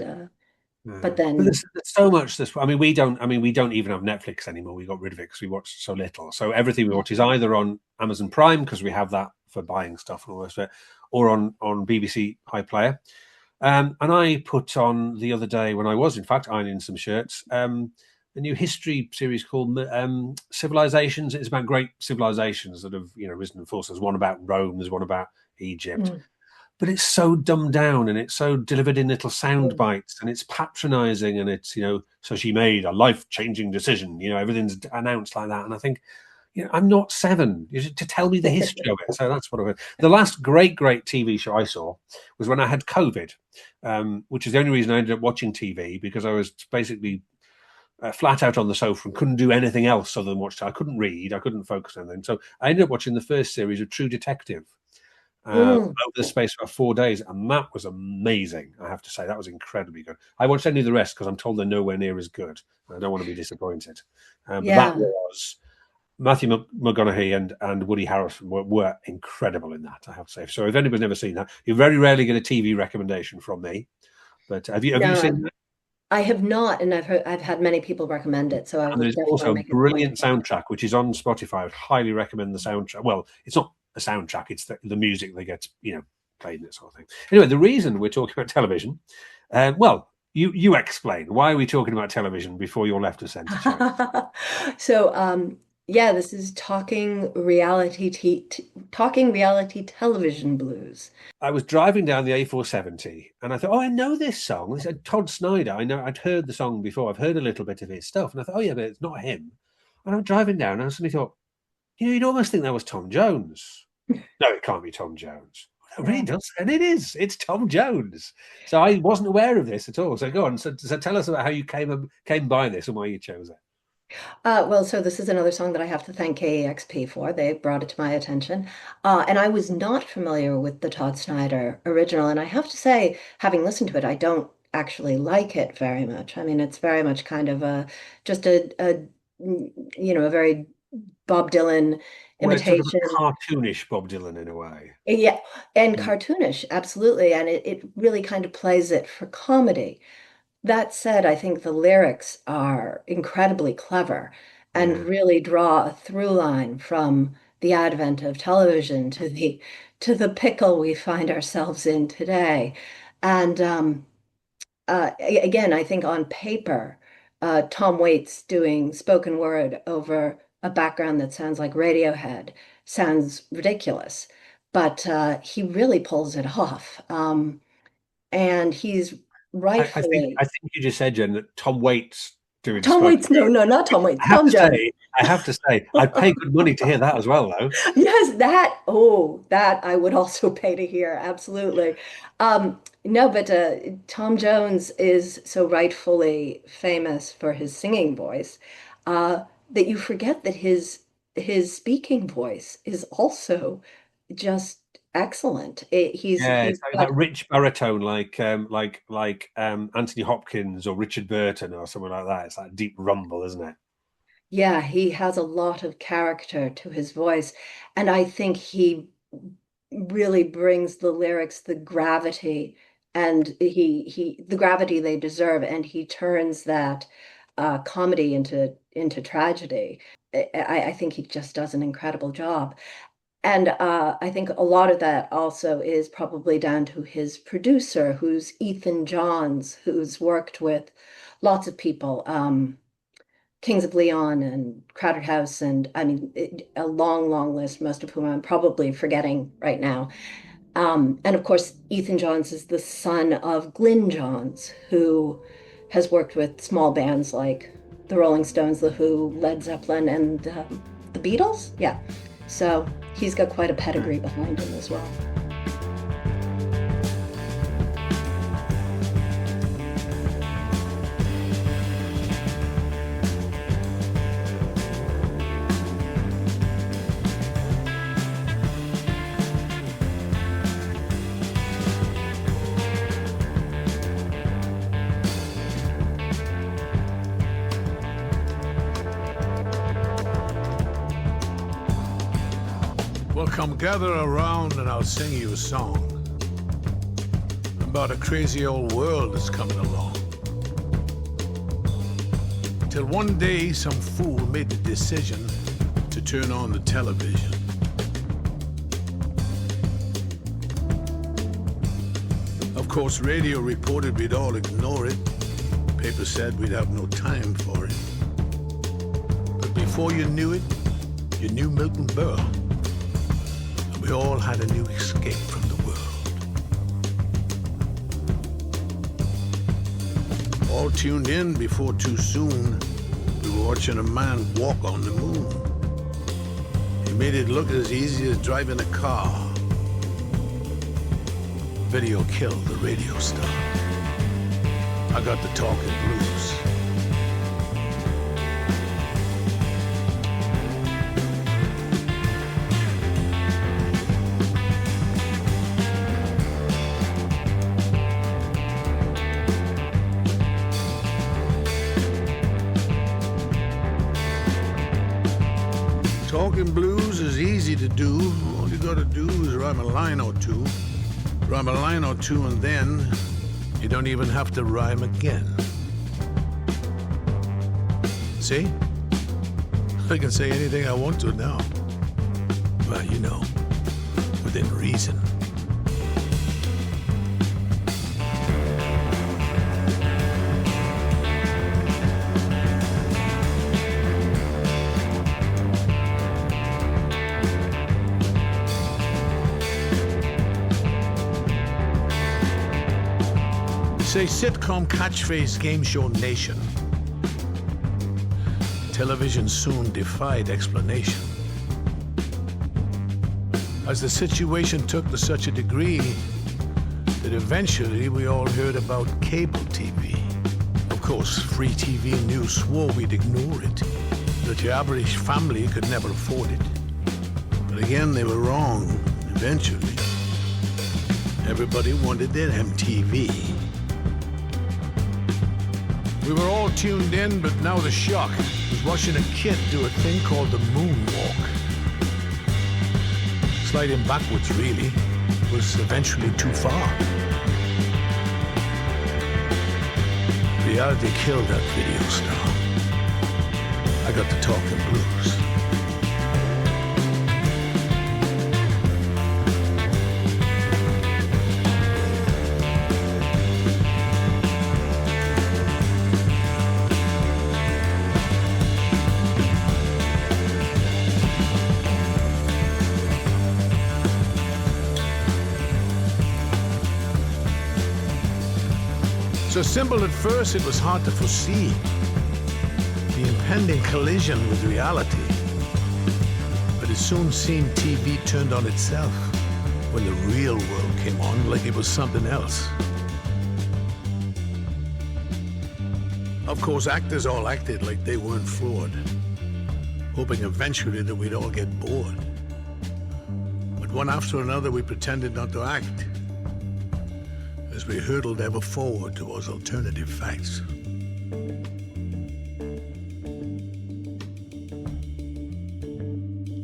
but But then there's so much this. I mean, we don't. I mean, we don't even have Netflix anymore. We got rid of it because we watched so little. So everything we watch is either on Amazon Prime because we have that for buying stuff and all the rest of it, or on BBC iPlayer. And I put on the other day when I was, in fact, ironing some shirts, a new history series called Civilizations. It's about great civilizations that have, risen and fallen. There's one about Rome. There's one about Egypt. mm, But it's so dumbed down and it's so delivered in little sound mm. bites and it's patronizing and it's, so she made a life-changing decision. Everything's announced like that. And I think, I'm not 7 to tell me the history of it. So that's what I heard. The last great TV show I saw was when I had COVID, which is the only reason I ended up watching TV because I was basically flat out on the sofa and couldn't do anything else other than watch. I couldn't read. I couldn't focus on anything. So I ended up watching the first series of True Detective over Mm. the space of 4 days, and that was amazing. I have to say that was incredibly good. I watched any of the rest because I'm told they're nowhere near as good. I don't want to be disappointed. But that Yeah. was Matthew McConaughey and Woody Harrelson were incredible in that. I have to say. So if anybody's never seen that, you very rarely get a TV recommendation from me. But have you seen No, that? I have not, and I've had many people recommend it, so I And will there's definitely also a make it a point. brilliant soundtrack which is on Spotify. I would highly recommend the soundtrack. Well, it's not a soundtrack; it's the music that gets played and that sort of thing. Anyway, the reason we're talking about television, you explain why are we talking about television before you're left of centre, Jen? So, yeah, this is talking reality television blues. I was driving down the A470 and I thought, oh, I know this song. This is Todd Snyder. I know I'd heard the song before. I've heard a little bit of his stuff. And I thought, oh, yeah, but it's not him. And I'm driving down and I suddenly thought, you'd almost think that was Tom Jones. No, it can't be Tom Jones. It really does. And it is. It's Tom Jones. So I wasn't aware of this at all. So go on. So tell us about how you came by this and why you chose it. Well, so this is another song that I have to thank KEXP for. They brought it to my attention. And I was not familiar with the Todd Snyder original. And I have to say, having listened to it, I don't actually like it very much. I mean, it's very much kind of just a very Bob Dylan Well, it's sort of imitation. a cartoonish Bob Dylan in a way. Yeah, and Mm. cartoonish, absolutely. And it really kind of plays it for comedy. That said, I think the lyrics are incredibly clever and Yeah. really draw a through line from the advent of television to the pickle we find ourselves in today. And again, I think on paper, Tom Waits doing spoken word over a background that sounds like Radiohead sounds ridiculous, but he really pulls it off. And he's I rightfully think you just said, Jen, that Tom Waits doing Tom spoken Waits. No, word. no, not Tom Waits. I have Tom to Jones. say, I'd pay good money to hear that as well, though. Yes, that. Oh, that I would also pay to hear. Absolutely. No, but Tom Jones is so rightfully famous for his singing voice that you forget that his speaking voice is also just excellent. Yeah, He's it's like got that rich baritone, like Anthony Hopkins or Richard Burton or someone like that. It's that deep rumble, isn't it? yeah, he has a lot of character to his voice, and I think he really brings the lyrics the gravity and he the gravity they deserve, and he turns that comedy into tragedy. I think he just does an incredible job. And I think a lot of that also is probably down to his producer, who's Ethan Johns, who's worked with lots of people, Kings of Leon and Crowded House, and I mean, a long, long list, most of whom I'm probably forgetting right now. And of course, Ethan Johns is the son of Glyn Johns, who has worked with small bands like the Rolling Stones, The Who, Led Zeppelin, and the Beatles. Yeah. So he's got quite a pedigree behind him as well. Well, come gather around and I'll sing you a song about a crazy old world that's coming along. Till one day some fool made the decision to turn on the television. Of course, radio reported we'd all ignore it. Paper said we'd have no time for it. But before you knew it, you knew Milton Berle. We all had a new escape from the world. All tuned in before too soon, we were watching a man walk on the moon. He made it look as easy as driving a car. Video killed the radio star. I got the talking blues. Talking blues is easy to do. All you gotta do is rhyme a line or two. Rhyme a line or two, and then you don't even have to rhyme again. See? I can say anything I want to now. Well, you know, within reason. Say sitcom catchphrase game show nation. Television soon defied explanation. As the situation took to such a degree that eventually we all heard about cable TV. Of course, free TV news swore we'd ignore it, that your average family could never afford it. But again, they were wrong, eventually. Everybody wanted their MTV. We were all tuned in, but now the shock was watching a kid do a thing called the moonwalk. Sliding backwards, really, was eventually too far. Reality killed that video star. I got the talking blues. So simple at first, it was hard to foresee the impending collision with reality. But it soon seemed TV turned on itself when the real world came on like it was something else. Of course, actors all acted like they weren't flawed, hoping eventually that we'd all get bored. But one after another, we pretended not to act as we hurtled ever forward towards alternative facts.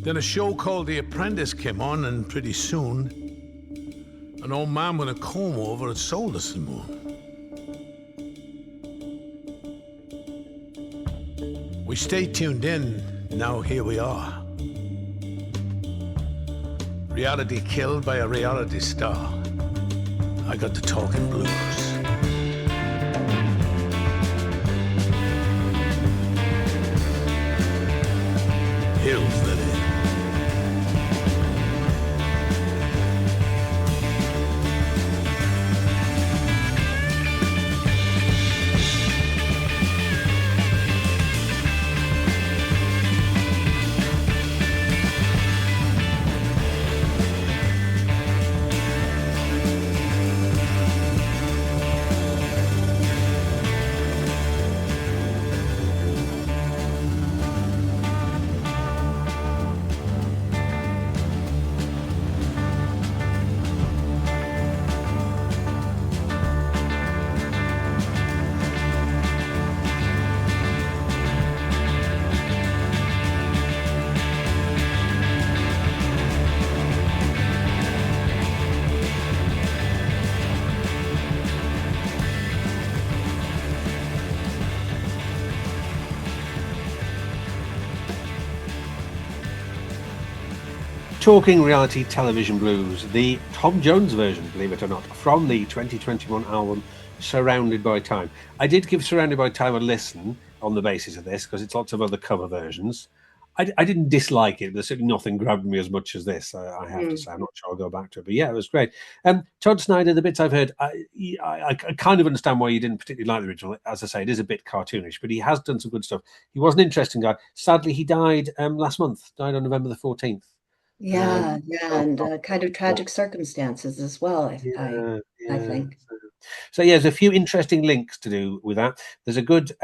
Then a show called The Apprentice came on, and pretty soon, an old man with a comb over had sold us the moon. We stayed tuned in, now here we are. Reality killed by a reality star. I got the talking blues. Hills that is. Talking reality television blues, the Tom Jones version, believe it or not, from the 2021 album Surrounded by Time. I did give Surrounded by Time a listen on the basis of this, because it's lots of other cover versions. I didn't dislike it. There's certainly nothing grabbed me as much as this, I have to say. I'm not sure I'll go back to it. But yeah, it was great. Todd Snyder, the bits I've heard, I kind of understand why you didn't particularly like the original. As I say, it is a bit cartoonish, but he has done some good stuff. He was an interesting guy. Sadly, he died last month, died on November the 14th. Yeah, and kind of tragic circumstances as well, I Yeah. think. So yeah, there's a few interesting links to do with that. There's a good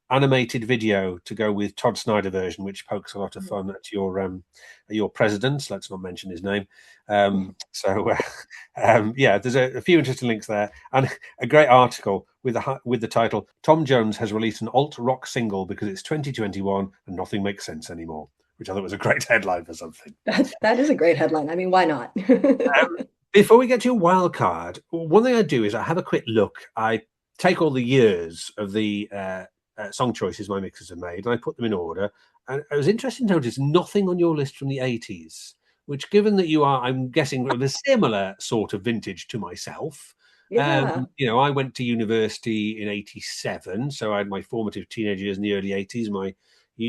animated video to go with Todd Snyder version, which pokes a lot of fun at your president. Let's not mention his name. Yeah, there's a few interesting links there, and a great article with the title "Tom Jones has released an alt rock single because it's 2021 and nothing makes sense anymore," which I thought was a great headline for something. That is a great headline. I mean, why not? Before we get to your wild card, one thing I do is I have a quick look. I take all the years of the song choices my mixers have made, and I put them in order. And it was interesting to notice nothing on your list from the 80s, which, given that you are, I'm guessing, of a similar sort of vintage to myself. Yeah. I went to university in 87, so I had my formative teenage years in the early 80s, my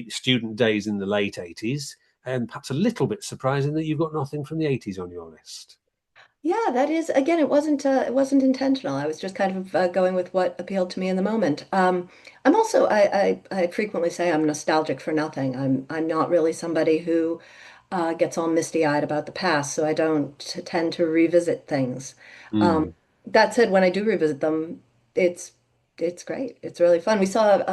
student days in the late 80s, and perhaps a little bit surprising that you've got nothing from the 80s on your list. Yeah, that is, again, it wasn't intentional. I was just kind of going with what appealed to me in the moment. I'm also, I frequently say I'm nostalgic for nothing. I'm not really somebody who gets all misty-eyed about the past, so I don't tend to revisit things. Mm. That said, when I do revisit them, it's great. It's really fun. We saw,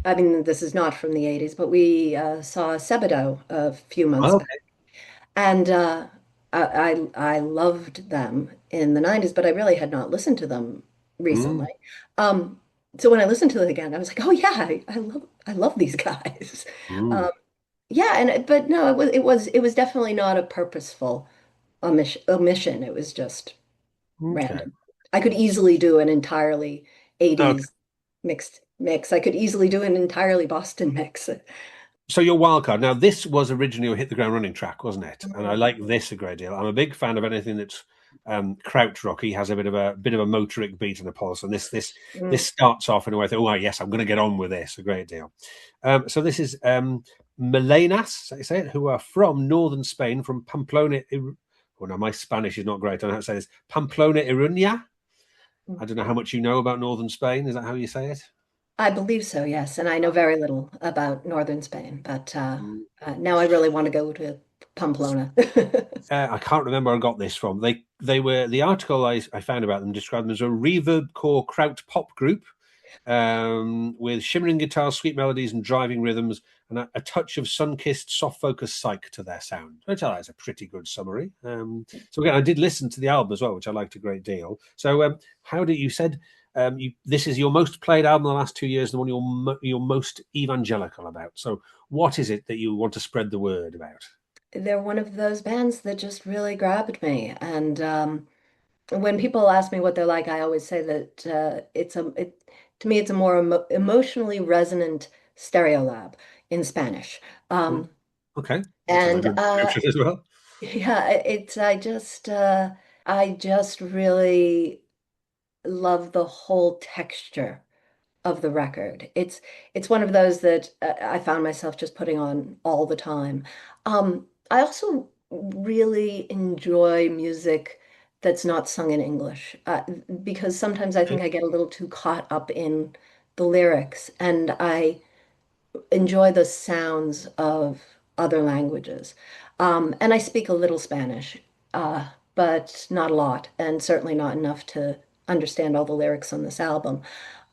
I mean, this is not from the 80s, but we saw Sebadoh a few months Okay. back. And I loved them in the 90s, but I really had not listened to them Mm. recently. So when I listened to it again, I was like, oh yeah, I love these guys. Mm. Um, yeah, but no, it was definitely not a purposeful omission. It was just Okay. random. I could easily do an entirely Okay. 80s mixed mix. I could easily do an entirely Boston mix. So your wild card. Now, this was originally a Hit the Ground Running track, wasn't it? And I like this a great deal. I'm a big fan of anything that's crouch rocky, has a bit of a motoric beat and a pulse. And this starts off in a way I think, oh yes, I'm going to get on with this a great deal. So this is Melenas, say it, who are from northern Spain, from Pamplona. Oh no, my Spanish is not great. I don't know how to say this. Pamplona, Iruña. I don't know how much you know about northern Spain. Is that how you say it? I believe so, yes. And I know very little about northern Spain, but now I really want to go to Pamplona. I can't remember where I got this from. They were the article I found about them described them as a reverb core kraut pop group with shimmering guitars, sweet melodies, and driving rhythms, and a touch of sun-kissed, soft-focused psych to their sound. Which I think is a pretty good summary. So again, I did listen to the album as well, which I liked a great deal. So how did you said? This is your most played album in the last 2 years, the one you're most evangelical about. So what is it that you want to spread the word about? They're one of those bands that just really grabbed me. And when people ask me what they're like, I always say that to me, it's a more emotionally resonant Stereolab in Spanish. Okay. And as well. yeah, I just really love the whole texture of the record. It's one of those that I found myself just putting on all the time. I also really enjoy music that's not sung in English because sometimes I think I get a little too caught up in the lyrics, and I enjoy the sounds of other languages. And I speak a little Spanish, but not a lot, and certainly not enough to understand all the lyrics on this album.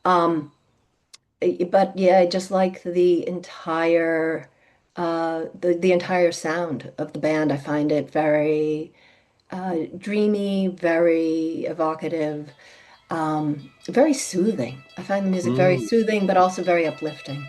But yeah, I just like the entire the entire sound of the band. I find it very dreamy, very evocative, very soothing. I find the music very soothing, but also very uplifting.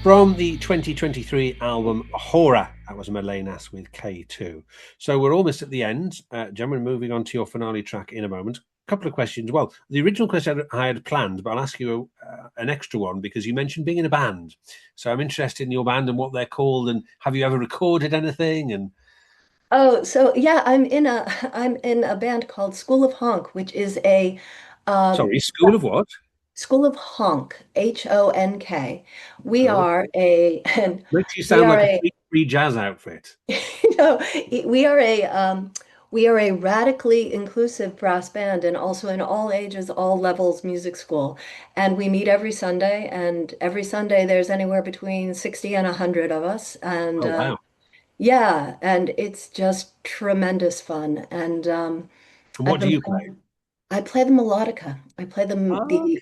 From the 2023 album Horror, that was Melenas with K2. So we're almost at the end. Jen, we're moving on to your finale track in a moment. A couple of questions. Well, the original question I had planned, but I'll ask you an extra one because you mentioned being in a band. So I'm interested in your band and what they're called, and have you ever recorded anything? And Oh, so yeah, I'm in a band called School of Honk, which is a sorry, School of what? School of Honk, Honk. We Oh, are a and makes you we sound are like a a free jazz outfit. no, we are a radically inclusive brass band and also an all ages, all levels music school. And we meet every Sunday, and every Sunday there's anywhere between 60 and 100 of us. And Oh, wow. yeah, and it's just tremendous fun. And And I've what do been you play? playing, I play the melodica. I play Oh, okay.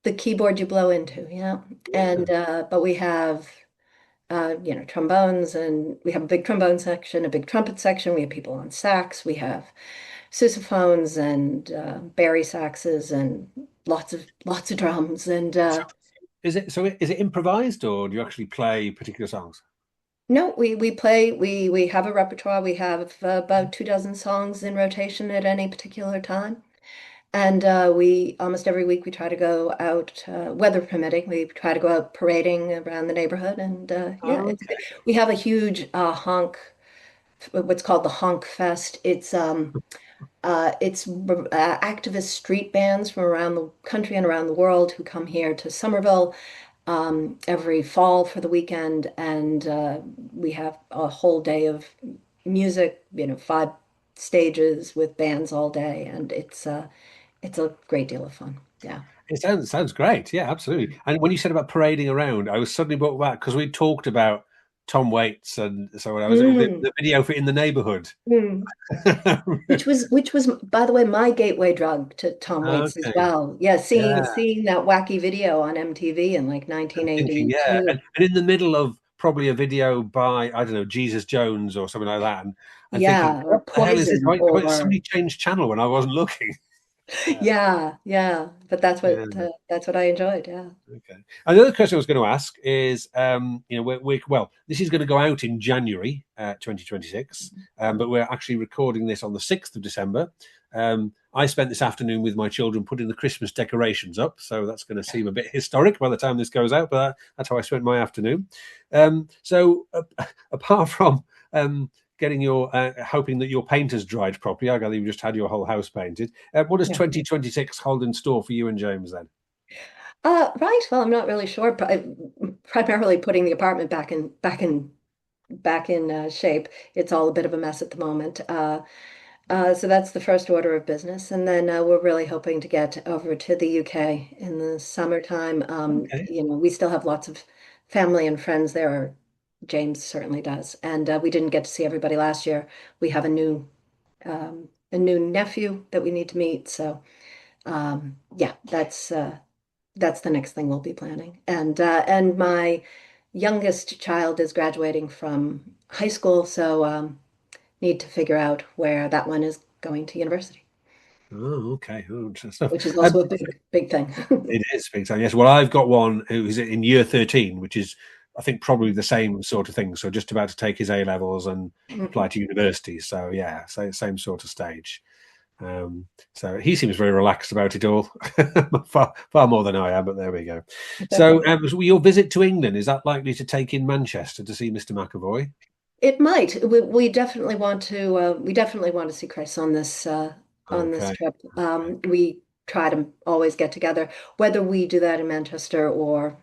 the keyboard you blow into, yeah. Yeah. And but we have trombones, and we have a big trombone section, a big trumpet section. We have people on sax. We have sousaphones and bari saxes and lots of drums. And So is it improvised or do you actually play particular songs? no, we play. We have a repertoire. We have about 2 dozen songs in rotation at any particular time. And we almost every week we try to go out, weather permitting. We try to go out parading around the neighborhood, and yeah, Oh, okay. we have a huge honk, what's called the Honk Fest. It's activist street bands from around the country and around the world who come here to Somerville every fall for the weekend, and we have a whole day of music, 5 stages with bands all day, and it's a great deal of fun. Yeah. It sounds great. Yeah, absolutely. And when you said about parading around, I was suddenly brought back because we talked about Tom Waits, and so when I was Mm, the video for In the Neighborhood. mm. Which was by the way my gateway drug to Tom Waits as Okay. well. Yeah, Yeah. seeing that wacky video on MTV in like I'm thinking, yeah. 1982. And in the middle of probably a video by, I don't know, Jesus Jones or something like that. And thinking, Yeah, or what the hell is this? Poison or Somebody changed channel when I wasn't looking. Yeah. yeah, yeah. But Yeah. that's what I enjoyed. Yeah. Okay. Another question I was going to ask is, well, this is going to go out in January 2026, but we're actually recording this on the 6th of December. I spent this afternoon with my children putting the Christmas decorations up, so that's going to seem a bit historic by the time this goes out, but that's how I spent my afternoon. Apart from getting your hoping that your paint has dried properly, I gather you just had your whole house painted. What does Yeah. 2026 hold in store for you and James then? Right. Well, I'm not really sure. Primarily putting the apartment back in shape. It's all a bit of a mess at the moment. So that's the first order of business, and then we're really hoping to get over to the UK in the summertime. Okay. We still have lots of family and friends there. Or James certainly does, and we didn't get to see everybody last year. We have a new nephew that we need to meet. So yeah, that's the next thing we'll be planning. And my youngest child is graduating from high school, so need to figure out where that one is going to university, Oh, okay. Oh, interesting stuff. which is also a big thing. It is big time. Yes. Well, I've got one who's in year 13, which is, I think, probably the same sort of thing. So just about to take his A levels and apply to university. So yeah, same sort of stage. So he seems very relaxed about it all, far more than I am. But there we go. So your visit to England, is that likely to take in Manchester to see Mr. McAvoy? It might. We definitely want to. We definitely want to see Chris on this Okay. trip. We try to always get together, whether we do that in Manchester or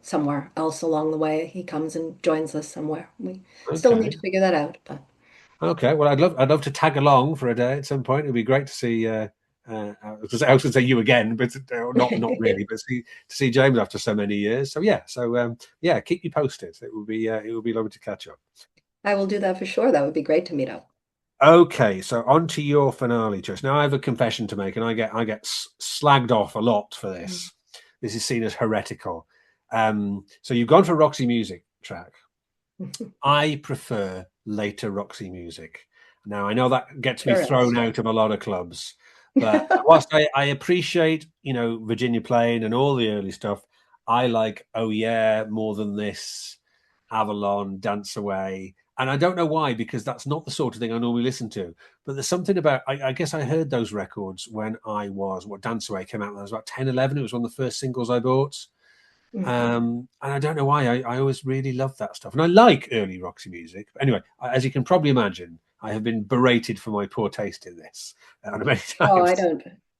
somewhere else along the way. He comes and joins us somewhere. We still need Okay. to figure that out, but Okay, well, I'd love to tag along for a day at some point. It'd be great to see. I was going to say you again, but not really. But to see James after so many years. So yeah, keep you posted. It would be lovely to catch up. I will do that for sure. That would be great to meet up. Okay, so on to your finale, Josh. Now I have a confession to make, and I get slagged off a lot for this. This is seen as heretical. So you've gone for Roxy Music track. I prefer later Roxy music. Now, I know that gets me Sure thrown is. out of a lot of clubs, but whilst I appreciate, Virginia Plain and all the early stuff, I like Oh Yeah, More Than This, Avalon, Dance Away. And I don't know why, because that's not the sort of thing I normally listen to. But there's something about, I guess I heard those records when I was, Dance Away came out when I was about 10, 11. It was one of the first singles I bought. And I don't know why, I always really loved that stuff. And I like early Roxy music. But anyway, as you can probably imagine, I have been berated for my poor taste in this many times. Oh,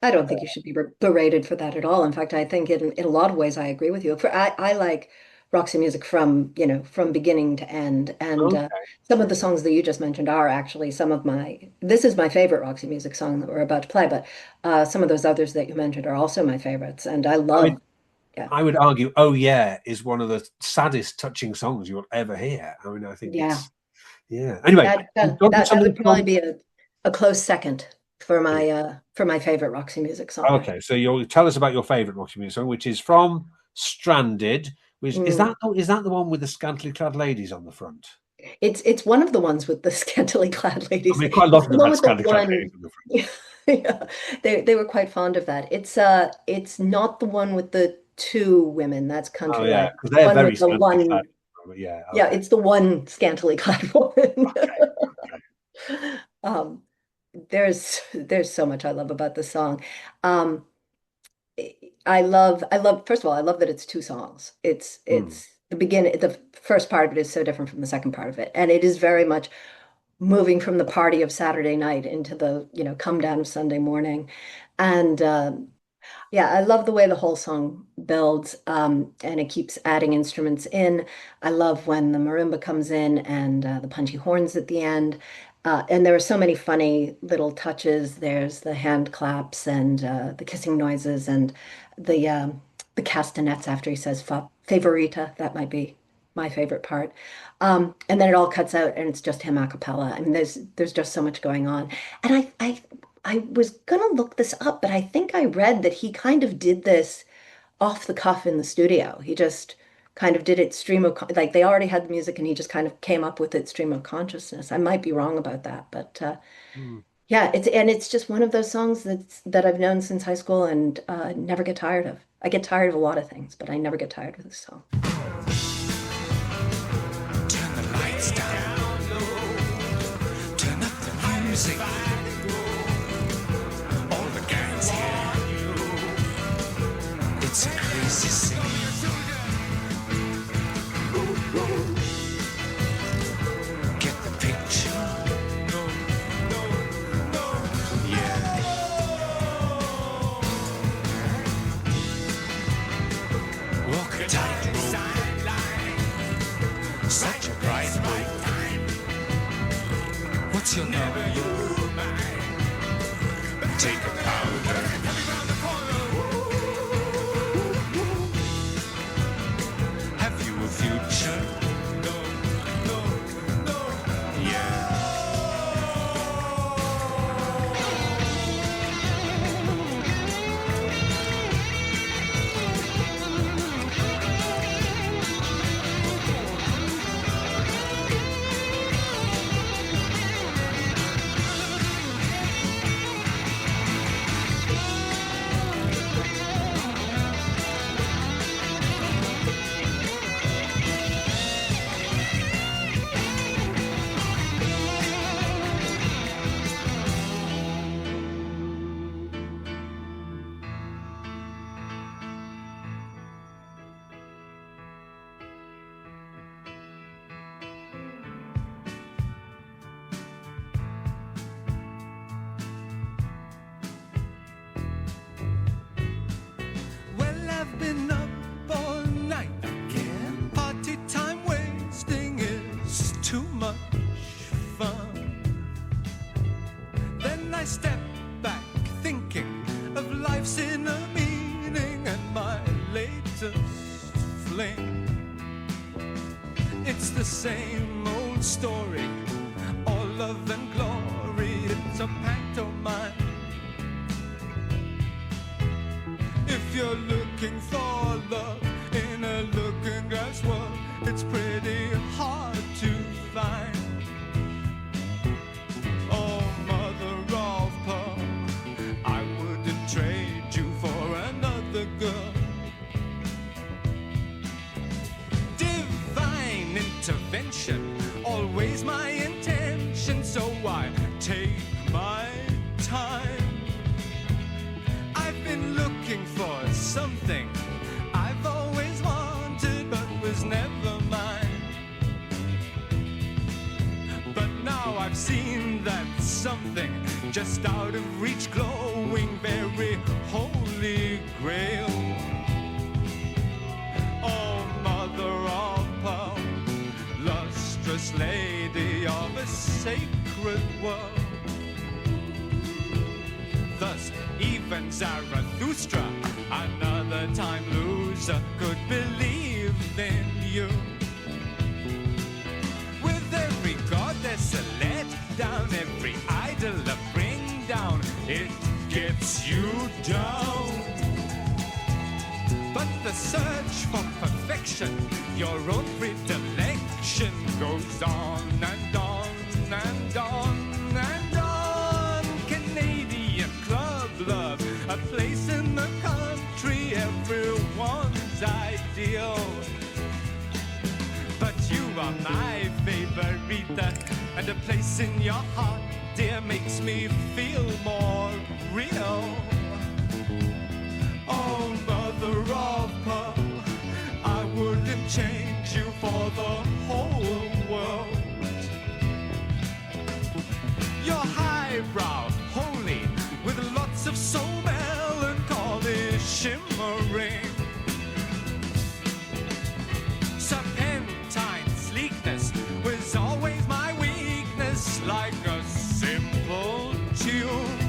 I don't think you should be berated for that at all. In fact, I think in a lot of ways I agree with you. I like Roxy music from, from beginning to end. And Okay. some of the songs that you just mentioned are actually this is my favorite Roxy music song that we're about to play, but some of those others that you mentioned are also my favorites. And I I love, mean, yeah, I would argue Oh Yeah is one of the saddest touching songs you'll ever hear. I mean, I think yeah. it's, yeah. Anyway, That you've got that something would probably from. be a close second for my favorite Roxy music song. Okay, so you'll tell us about your favourite Roxy music song, which is from Stranded. Which is Mm. that the one with the scantily clad ladies on the front? It's one of the ones with the scantily clad I ladies. mean, quite a lot It's of the them one had with the scantily clad one. ladies on the front. Yeah, they were quite fond of that. It's not the one with the two women. That's Oh Country yeah, Life. because The they're one very with the scantily clad. one. But yeah, Yeah, okay, it's the one scantily clad woman. okay, okay. Um, there's so much I love about the song. Um, I love first of all, I love that it's two songs. It's Hmm. it's the first part of it is so different from the second part of it. And it is very much moving from the party of Saturday night into the, come down of Sunday morning. And yeah, I love the way the whole song builds, and it keeps adding instruments in. I love when the marimba comes in and the punchy horns at the end. And there are so many funny little touches. There's the hand claps and the kissing noises and the castanets after he says favorita. That might be my favorite part. And then it all cuts out and it's just him a cappella. I mean, there's just so much going on. And I was gonna look this up, but I think I read that he kind of did this off the cuff in the studio. He just kind of did it like they already had the music and he just kind of came up with it stream of consciousness. I might be wrong about that, but Hmm. yeah, it's just one of those songs that I've known since high school and never get tired of. I get tired of a lot of things, but I never get tired of this song. Turn the lights down low. Turn up the music. All the guys here. It's a crazy scene. Get the picture. Yeah. Walk a tightrope. Such a bright road. What's your number? Take a powder. Have you a future? Yeah. Well, I've been up all night again. Party time wasting is too much fun. Then I step back thinking of life's inner meaning and my latest fling. It's the same old story, all love and glory. It's a pantomime. If you're looking for love in a looking glass world, it's pretty hard to find. Oh, mother of pearl, I wouldn't trade you for another girl. something just out of reach, glowing very holy grail. Oh, mother of pearl, lustrous lady of a sacred world. Thus, even Zarathustra, another time loser, could believe in you. With every goddess a let down, every idol a bring down, it gets you down. But the search for perfection, your own predilection, goes on and on and on and on. Canadian club love, a place in the country, everyone's ideal. But you are my favorita, and a place in your heart, dear, makes me feel more real. Oh, mother of pearl, I wouldn't change you for the whole world. You're highbrow, holy, with lots of soul melancholy shimmering. Serpentine sleekness was always my weakness, like a simple tune.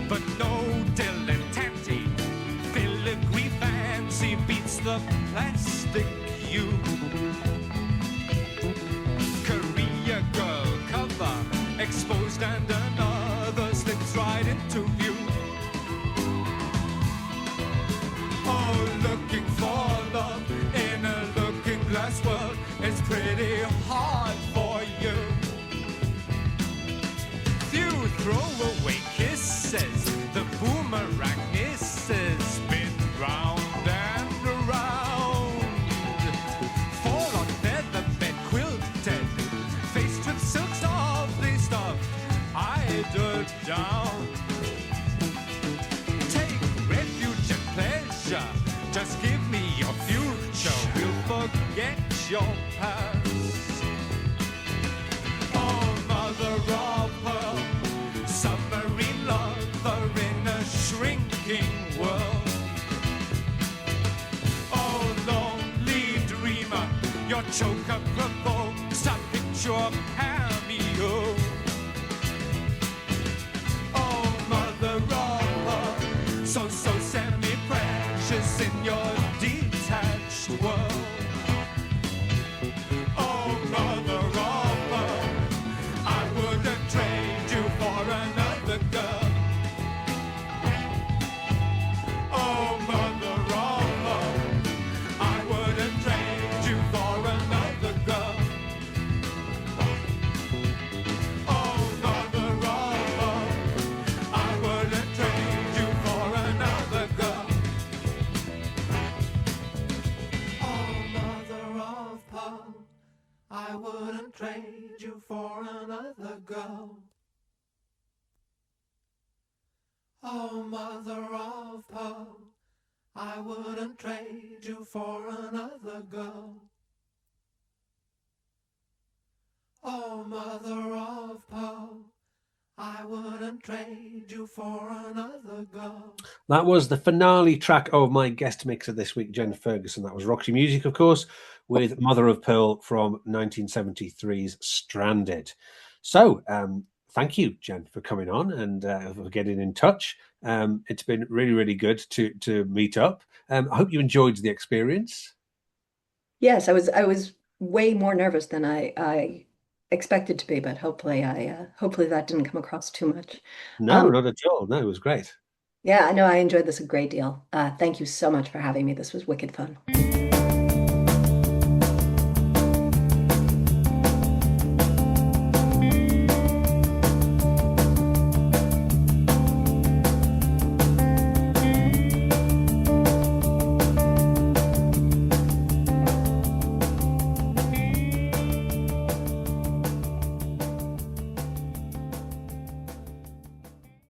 But no dilettante, filigree fancy beats the plastic you. Korea girl cover, exposed and another slips right into view. Oh, looking for love in a looking glass world is pretty hard for you. Few throwaway kisses, the boomerang misses, spin round and around. Fall on feather bed quilted, faced with silk softly stuffed, eider down. Take refuge and pleasure, just give me your future, we'll forget your past. Oh, mother of pearl, submarine lover in a shrinking world. Oh, lonely dreamer, your choker provokes a picture cameo. Oh, mother of pearl, so semi-precious in your detached world. Oh, mother of pearl, I wouldn't trade you for another girl. Oh, mother of pearl, I wouldn't trade you for another girl. Oh, mother of pearl, I wouldn't trade you for another girl. Oh, mother of pearl, I wouldn't trade you for another girl. Oh, mother of pearl, I wouldn't trade you for another girl. Oh, mother of pearl, I wouldn't trade you for another girl. That was the finale track of my guest mixer this week, Jen Ferguson. That was Roxy Music, of course, with Mother of Pearl from 1973's Stranded. So, thank you, Jen, for coming on and for getting in touch. It's been really, really good to meet up. I hope you enjoyed the experience. Yes, I was way more nervous than I expected to be, but hopefully hopefully that didn't come across too much. No, not at all. No, it was great. Yeah, I know I enjoyed this a great deal. Thank you so much for having me. This was wicked fun.